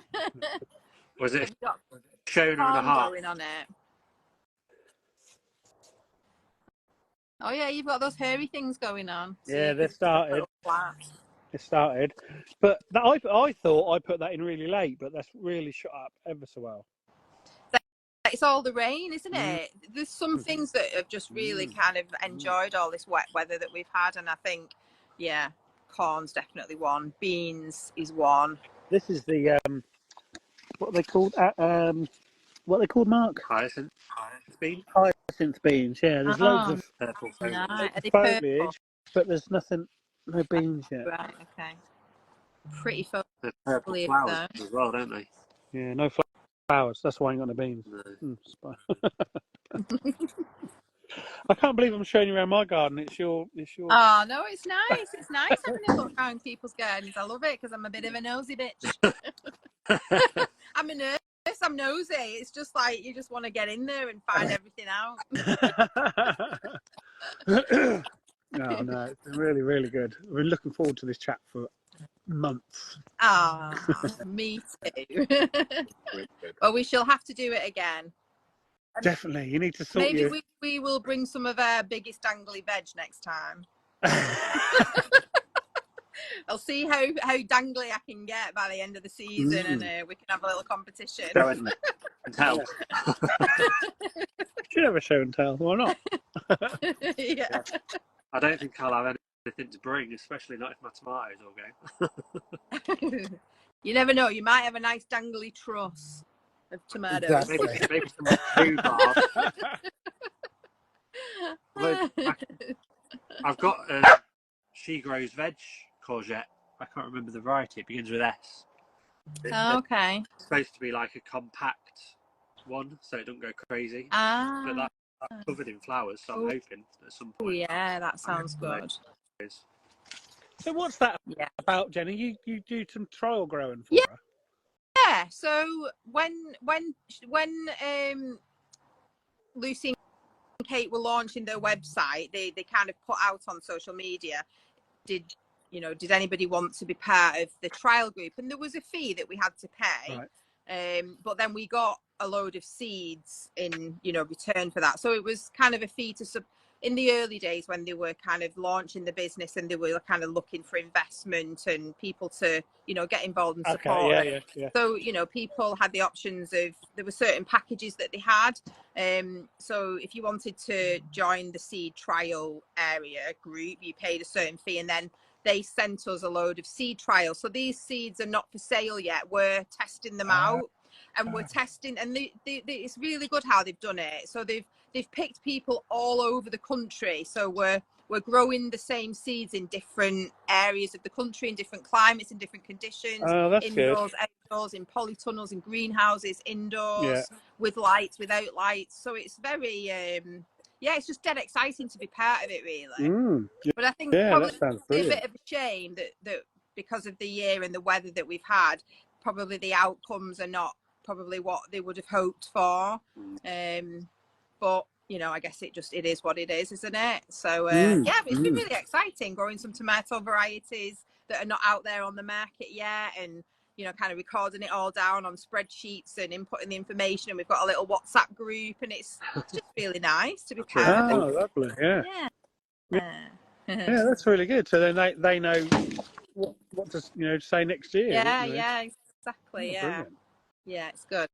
S5: Was it a shoner and a half?
S4: Going on it. Oh yeah, you've got those hairy things going on. So
S1: yeah, they started. It started, but I thought I put that in really late, but that's really shot up ever so well.
S4: It's all the rain, isn't it? There's some things that have just really kind of enjoyed all this wet weather that we've had, and I think, yeah, corn's definitely one. Beans is one.
S1: This is the what are they called? What are they called, Mark?
S5: Hyacinth beans.
S1: Hyacinth beans. Yeah, there's loads of
S5: purple
S1: foliage, but there's no beans yet.
S4: Right. Okay. Pretty
S5: purple flowers as well, don't they?
S1: Yeah, no flowers. That's why I ain't got no beans.
S5: No.
S1: I can't believe I'm showing you around my garden. It's your.
S4: Oh no, it's nice. It's nice having a look around people's gardens. I love it because I'm a bit of a nosy bitch. I'm a nurse. I'm nosy. It's just like you just want to get in there and find everything out.
S1: No, it's been really, really good. I've been looking forward to this chat for months.
S4: Ah, me too. Well, we shall have to do it again.
S1: Definitely, you need to sort.
S4: Maybe we will bring some of our biggest dangly veg next time. I'll see how dangly I can get by the end of the season, and we can have a little competition.
S5: Show and tell.
S1: Should have a show and tell. Why not?
S4: Yeah.
S5: I don't think I'll have anything to bring, especially not if my tomatoes all go.
S4: You never know. You might have a nice dangly truss of tomatoes.
S5: Exactly. Maybe some rhubarb. I've got She Grows Veg courgette. I can't remember the variety. It begins with S.
S4: Okay.
S5: It's supposed to be like a compact one, so it don't go crazy. But that's covered in flowers, so I'm hoping at some point.
S4: Yeah, that sounds good.
S1: So what's that about, Jenny? You do some trial growing for her?
S4: Yeah. So when Lucy and Kate were launching their website, they kind of put out on social media, did anybody want to be part of the trial group? And there was a fee that we had to pay. Right. But then we got a load of seeds in, return for that. So it was kind of a fee in the early days when they were kind of launching the business and they were kind of looking for investment and people to, get involved and support.
S1: Okay, yeah.
S4: So, people had the options of, there were certain packages that they had. So if you wanted to join the seed trial area group, you paid a certain fee, and then they sent us a load of seed trials. So these seeds are not for sale yet. We're testing them out, and we're testing, and it's really good how they've done it. So they've picked people all over the country. So we're growing the same seeds in different areas of the country, in different climates, in different conditions.
S1: Oh, that's
S4: indoors,
S1: good.
S4: outdoors, in polytunnels, in greenhouses, indoors, with lights, without lights. So it's very it's just dead exciting to be part of it, really. But I think probably it's a bit of a shame that because of the year and the weather that we've had, probably the outcomes are not probably what they would have hoped for. But I guess it is what it is, isn't it? So it's been really exciting growing some tomato varieties that are not out there on the market yet, and you know, kind of recording it all down on spreadsheets and inputting the information. And we've got a little WhatsApp group, and it's just really nice to be part of.
S1: Oh, lovely. Yeah.
S4: Yeah.
S1: Yeah, that's really good. So then they know what to, you know, say next year.
S4: Yeah,
S1: You know.
S4: yeah, exactly.
S1: Oh,
S4: Yeah.
S1: brilliant.
S4: Yeah, it's good.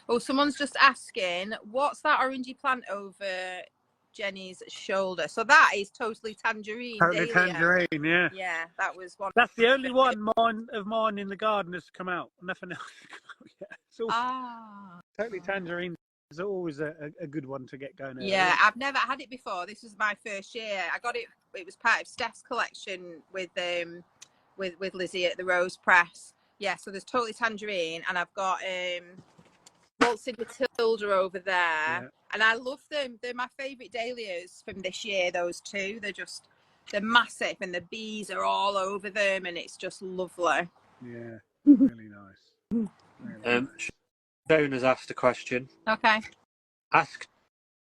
S4: Oh, someone's just asking, what's that orangey plant over Jenny's shoulder? So that is totally tangerine.
S1: Totally
S4: Dahlia.
S1: tangerine, yeah.
S4: Yeah, that was one.
S1: That's the only one of mine in the garden has come out. Nothing else has come out yet. It's all totally tangerine. Is always a good one to get going.
S4: Yeah, I've never had it before. This was my first year. I got it. It was part of Steph's collection with Lizzie at the Rose Press. Yeah, so there's totally tangerine, and I've got Waltzing Matilda over there, and I love them. They're my favourite dahlias from this year. Those two, they're massive, and the bees are all over them, and it's just lovely.
S1: Yeah, really nice. Really nice.
S5: Joan has asked a question.
S4: Okay.
S5: Ask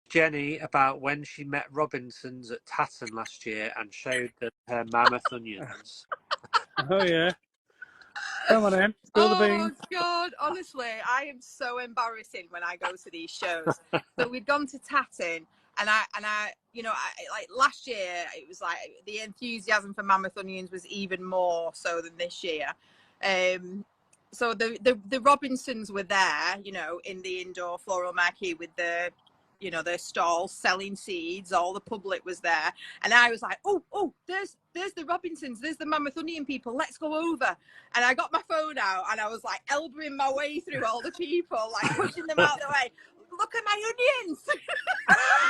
S5: Jenny about when she met Robinsons at Tatton last year and showed them her mammoth onions.
S1: Oh yeah. Come on then. Spill the beans.
S4: Oh God, honestly, I am so embarrassing when I go to these shows. So we'd gone to Tatton, and I, you know, like last year, it was like the enthusiasm for mammoth onions was even more so than this year. So the Robinsons were there, you know, in the indoor floral market with the, you know, their stalls selling seeds. All the public was there, and I was like, oh, there's the Robinsons, there's the mammoth onion people. Let's go over. And I got my phone out, and I was like elbowing my way through all the people, like pushing them out of the way. Look at my onions,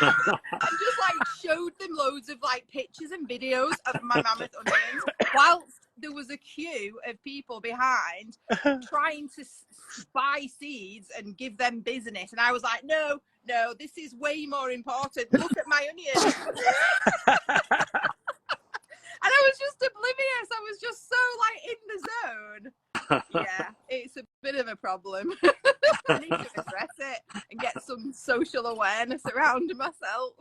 S4: and just like showed them loads of like pictures and videos of my mammoth onions, whilst there was a queue of people behind trying to buy seeds and give them business. And I was like, no, this is way more important. Look at my onions. And I was just oblivious. I was just so like in the zone. Yeah, it's a bit of a problem. I need to address it and get some social awareness around myself.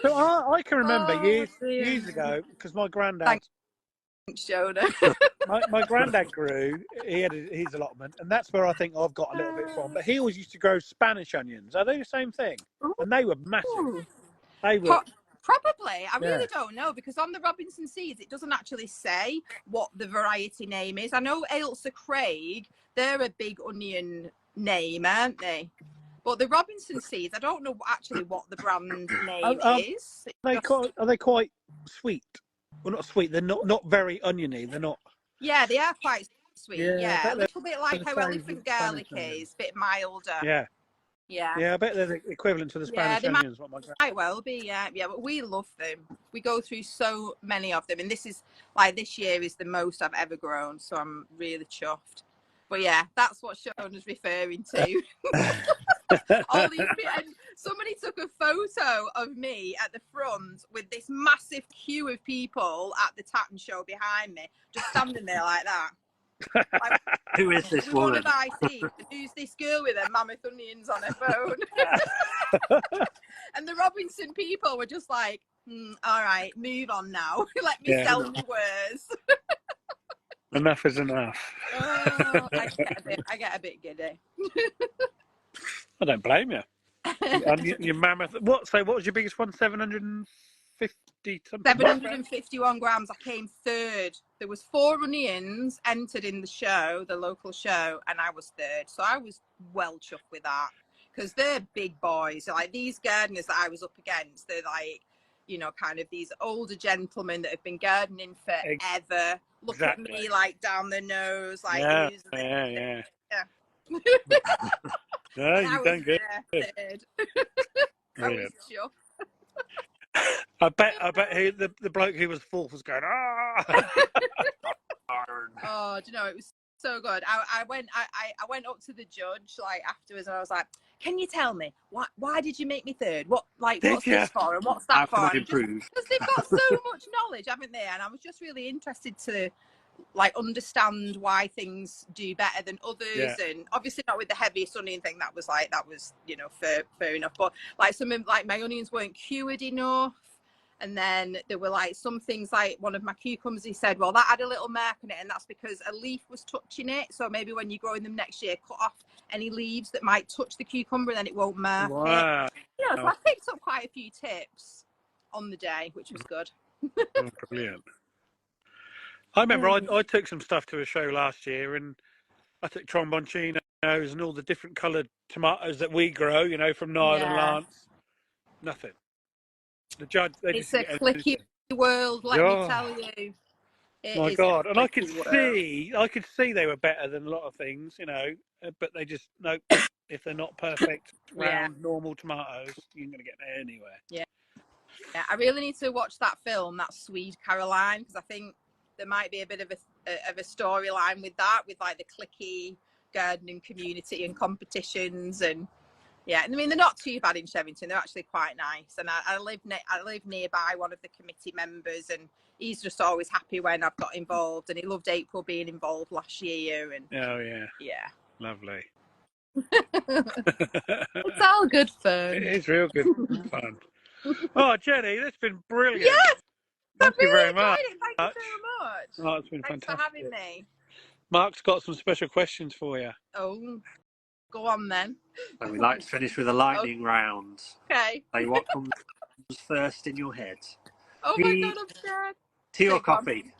S1: So I can remember years ago, because my granddad.
S4: Thanks, Shona.
S1: my granddad grew. He had his allotment, and that's where I think I've got a little bit from. But he always used to grow Spanish onions. Are they the same thing? And they were massive. They were.
S4: Probably. I really don't know, because on the Robinson seeds, it doesn't actually say what the variety name is. I know Ailsa Craig, they're a big onion name, aren't they? But the Robinson seeds, I don't know actually what the brand name is.
S1: Are they quite sweet? Well, not sweet. They're not very oniony. They're not.
S4: Yeah, they are quite sweet. Yeah, a little bit like how
S1: same
S4: elephant garlic is, a bit milder. Yeah,
S1: I bet they're the equivalent to the Spanish onions.
S4: Might well be, yeah, but we love them. We go through so many of them, and this year is the most I've ever grown, so I'm really chuffed. But yeah, that's what Shona's referring to. All these, and somebody took a photo of me at the front with this massive queue of people at the Tatton show behind me, just standing there like that. Like,
S5: who is this woman?
S4: Who's this girl with her mammoth onions on her phone? And the Robinson people were just like, all right, move on now. Let me sell my wares.
S1: Enough is enough.
S4: I get a bit giddy.
S1: I don't blame you. And your mammoth. What was your biggest one? 750 something.
S4: 751 grams. I came third. There was 4 onions entered in the show, the local show, and I was third. So I was well chuffed with that, because they're big boys. Like these gardeners that I was up against, they're like, you know, kind of these older gentlemen that have been gardening forever. Look at me, like down the nose, like
S1: yeah. No, you've done good.
S4: I was chuffed.
S1: I bet the bloke who was fourth was going,
S4: Oh, do you know, it was so good. I went up to the judge like afterwards, and I was like, can you tell me why did you make me third? What's this for, and what's that for? Because they've got so much knowledge, haven't they? And I was just really interested to like understand why things do better than others, and obviously not with the heaviest onion thing. That was you know, fair enough. But like some of like my onions weren't cured enough, And then there were like some things, like one of my cucumbers, he said, well, that had a little mark on it, and that's because a leaf was touching it. So maybe when you're growing them next year, cut off any leaves that might touch the cucumber, and then it won't mark it. You know, so I picked up quite a few tips on the day, which was good.
S1: Oh, brilliant. I remember I took some stuff to a show last year, and I took tromboncinos and all the different coloured tomatoes that we grow, you know, from Nile and Lance. Nothing. The judge,
S4: it's a clicky world, let me tell you.
S1: My God. And I could see they were better than a lot of things, you know, but they just, nope, if they're not perfect, round, normal tomatoes, you ain't going to get there anywhere.
S4: Yeah. Yeah, I really need to watch that film, that Swede Caroline, because I think there might be a bit of a storyline with that, with like the clicky gardening community and competitions. And yeah, I mean, they're not too bad in Shevington. They're actually quite nice. And I live nearby one of the committee members, and he's just always happy when I've got involved. And he loved April being involved last year. And yeah,
S1: Lovely.
S4: It's all good fun.
S1: It is real good fun. Oh, Jenny, that's been brilliant.
S4: Yes,
S1: Thank you
S4: really
S1: very much.
S4: Thank you so much.
S1: Oh, it's been
S4: Thanks
S1: fantastic.
S4: for having me.
S1: Mark's got some special questions for you.
S4: Oh, go on then.
S5: And we'd like to finish with a lightning round.
S4: Okay.
S5: Say what comes first in your head.
S4: Oh my God, I'm scared.
S5: Tea or coffee?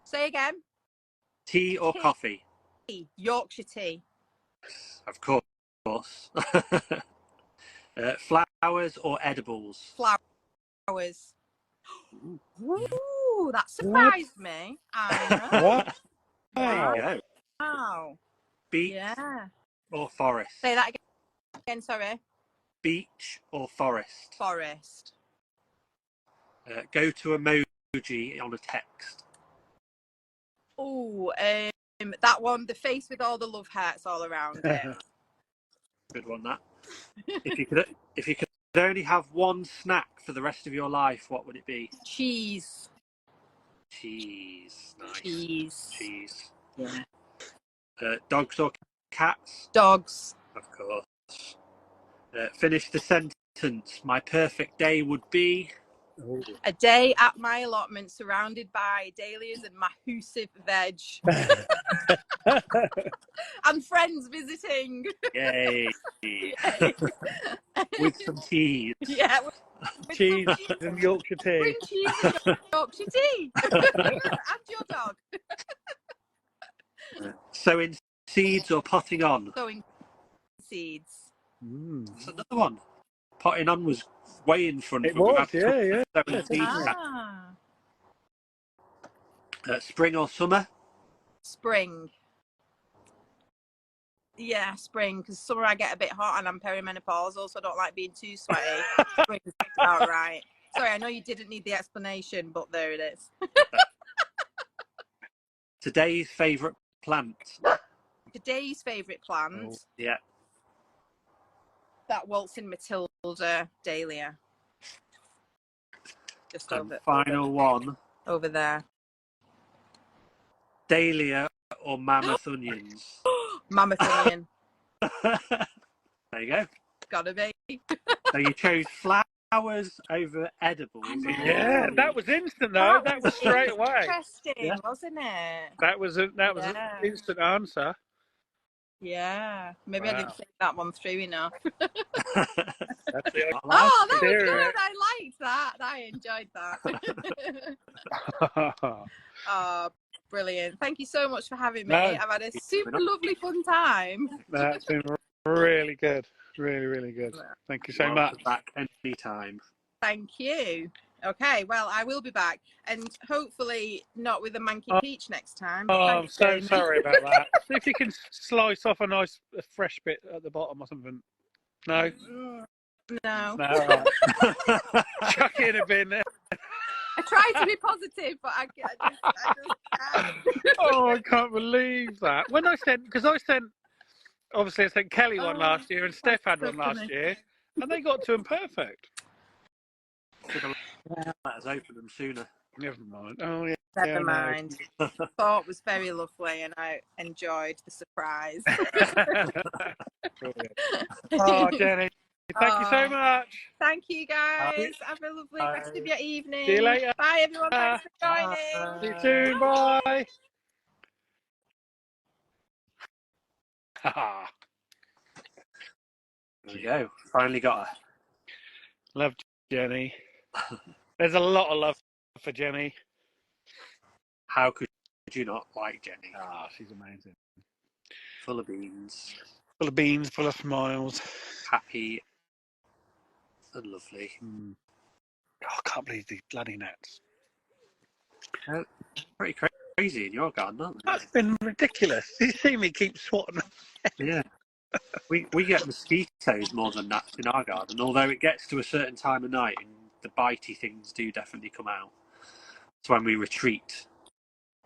S4: Say again.
S5: Tea or coffee?
S4: Yorkshire tea.
S5: Of course. Flowers or edibles?
S4: Flowers. Ooh, that surprised me. I know.
S1: What?
S5: There you go.
S4: Wow.
S5: Beach or forest?
S4: Say that again, sorry.
S5: Beach or forest?
S4: Forest.
S5: Go to emoji on a text.
S4: Oh, that one, the face with all the love hearts all around it.
S5: Good one, that. If you could only have one snack for the rest of your life, what would it be?
S4: Cheese.
S5: Cheese. Nice.
S4: Cheese. Yeah.
S5: Dogs or cats?
S4: Dogs.
S5: Of course. Finish the sentence. My perfect day would be...
S4: A day at my allotment surrounded by dahlias and mahoosive veg. And friends visiting.
S5: Yay. With some cheese.
S4: Yeah. With
S1: Cheese and Yorkshire tea.
S4: Bring cheese and Yorkshire tea. And your dog.
S5: Sowing seeds or potting on?
S4: Sowing seeds.
S5: That's another one. Potting on was way in front.
S1: It was, yeah.
S5: Spring or summer?
S4: Spring. Yeah, spring, because summer I get a bit hot and I'm perimenopausal, so I don't like being too sweaty. Spring is about right. Sorry, I know you didn't need the explanation, but there it is.
S5: Today's favourite plant?
S4: Today's favourite plant?
S5: Yeah.
S4: That waltzing Matilda dahlia. Just
S5: And final one.
S4: Over there.
S5: Dahlia or mammoth onions?
S4: Mammoth onion.
S5: There you go.
S4: Gotta be.
S5: So you chose flowers over edibles.
S1: Yeah, that was instant though. That was straight away.
S4: Interesting, wasn't it?
S1: That was an instant answer.
S4: Yeah, maybe I didn't think that one through enough.
S1: That's it.
S4: Oh, that was good. I liked that. I enjoyed that. Oh, brilliant. Thank you so much for having me. I've had a super lovely fun time.
S1: That's been really good. Really, really good. Thank you so much.
S5: Back anytime.
S4: Thank you. Okay, well, I will be back, and hopefully not with a manky peach next time.
S1: Oh, I'm so sorry about that. See if you can slice off a fresh bit at the bottom or something. No?
S4: No.
S1: Right. Chuck it in a bin there.
S4: I try to be positive, but I just can't.
S1: Oh, I can't believe that. When I sent obviously I sent Kelly one last year and Steph had one last year, and they got to them perfect.
S5: Let us open them sooner.
S1: Never mind. Oh, yeah.
S4: Never mind. Thought was very lovely, and I enjoyed the surprise.
S1: Oh, Jenny, Thank you so much.
S4: Thank you, guys. Have a lovely rest of your evening.
S1: See you later.
S4: Bye, everyone. Thanks for joining.
S1: See you soon. Bye.
S5: There we go. Finally got her.
S1: Love Jenny. There's a lot of love for Jenny.
S5: How could you not like Jenny?
S1: She's amazing.
S5: Full of beans.
S1: Full of beans, full of smiles.
S5: Happy and lovely.
S1: I can't believe these bloody gnats.
S5: Pretty crazy in your garden, aren't they?
S1: That's been ridiculous. You see me keep swatting them.
S5: Yeah. We get mosquitoes more than gnats in our garden, although it gets to a certain time of night and the bitey things do definitely come out. It's when we retreat.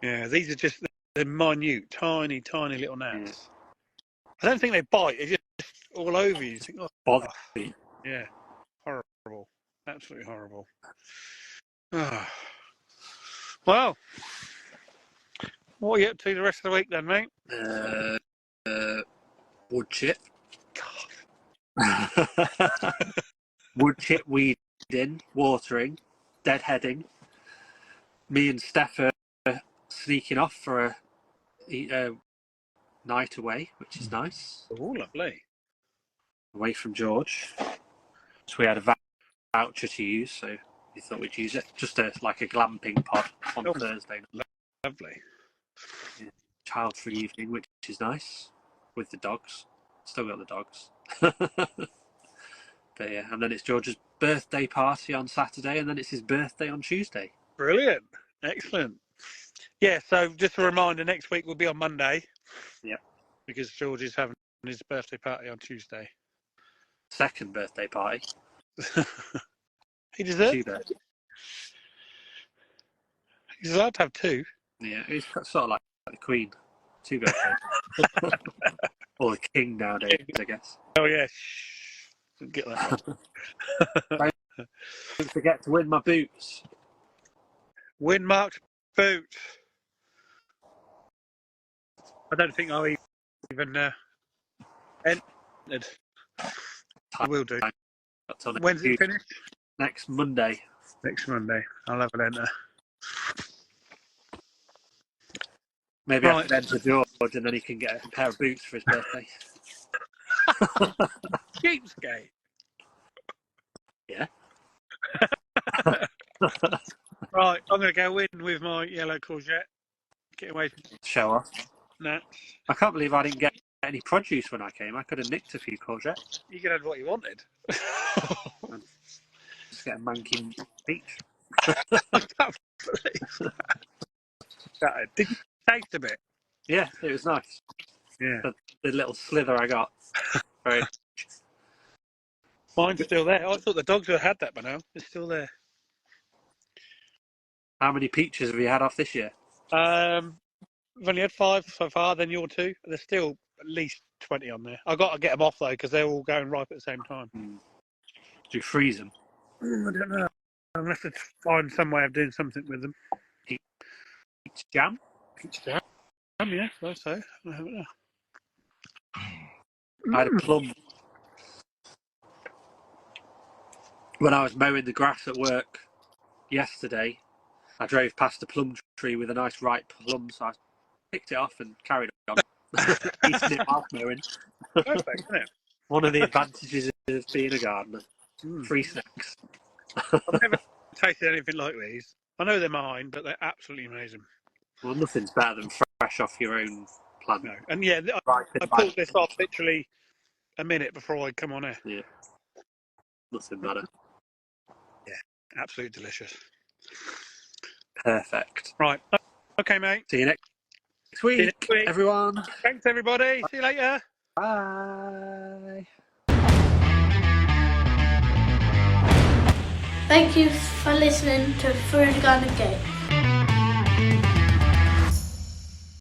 S1: Yeah, these are just they're minute, tiny little gnats.
S5: Yeah.
S1: I don't think they bite. They're just all over you. You think,
S5: Bother me.
S1: Yeah, horrible. Absolutely horrible. Well, what are you up to the rest of the week then, mate?
S5: Wood chip. Wood chip weeding, watering, deadheading. Me and Steph are sneaking off for a night away, which is nice.
S1: Oh, lovely.
S5: Away from George. So we had a voucher to use, so we thought we'd use it. Just like a glamping pod on Thursday.
S1: Lovely.
S5: Yeah. Child-free evening, which is nice, with the dogs. Still got the dogs. But yeah, and then it's George's birthday party on Saturday, and then it's his birthday on Tuesday.
S1: Brilliant. Excellent. Yeah, so just a reminder, next week will be on Monday.
S5: Yep.
S1: Because George is having his birthday party on Tuesday.
S5: Second birthday party.
S1: He deserves
S5: 2
S1: it.
S5: birthdays.
S1: He's allowed to have 2.
S5: Yeah, he's sort of like the Queen. 2 birthdays. Or the King nowadays, I guess.
S1: Oh, yeah. Shh. Don't get that one.
S5: Don't forget to win my boots.
S1: Win marked boots. I don't think I'll even entered. I will do. When's it finished?
S5: Next Monday.
S1: Next Monday. I'll have an enter.
S5: Maybe I can enter George and then he can get a pair of boots for his birthday.
S1: Cheapskate.
S5: Yeah.
S1: Right, I'm going to go in with my yellow courgette. Get away from
S5: Show off.
S1: gnats.
S5: I can't believe I didn't get any produce when I came. I could have nicked a few courgettes.
S1: You could have what you wanted.
S5: Just get a manky peach.
S1: I can't believe that. Did you taste a bit?
S5: Yeah, it was nice.
S1: Yeah.
S5: The little slither I got. Right.
S1: Mine's still there. I thought the dogs would have had that by now. It's still there.
S5: How many peaches have you had off this year?
S1: We've only had 5 so far, then you're 2. There's still at least 20 on there. I've got to get them off, though, because they're all going ripe at the same time.
S5: Do you freeze them?
S1: I don't know. I'll have to find some way of doing something with them.
S5: Peach jam?
S1: Peach jam, yeah, I suppose so. I don't know.
S5: I had a plum. When I was mowing the grass at work yesterday, I drove past a plum tree with a nice ripe plum, so I picked it off and carried on. Eating it while mowing.
S1: Perfect, isn't it?
S5: One of the advantages of being a gardener. Free snacks.
S1: I've never tasted anything like these. I know they're mine, but they're absolutely amazing.
S5: Well, nothing's better than fresh off your own plant.
S1: No. And yeah, I pulled this off literally a minute before I come on air.
S5: Yeah. Nothing better.
S1: Yeah, absolutely delicious.
S5: Perfect.
S1: Right. Okay, mate.
S5: See you next week, everyone.
S1: Thanks, everybody. See you later.
S5: Bye.
S3: Thank you for listening to Through the Garden Gate.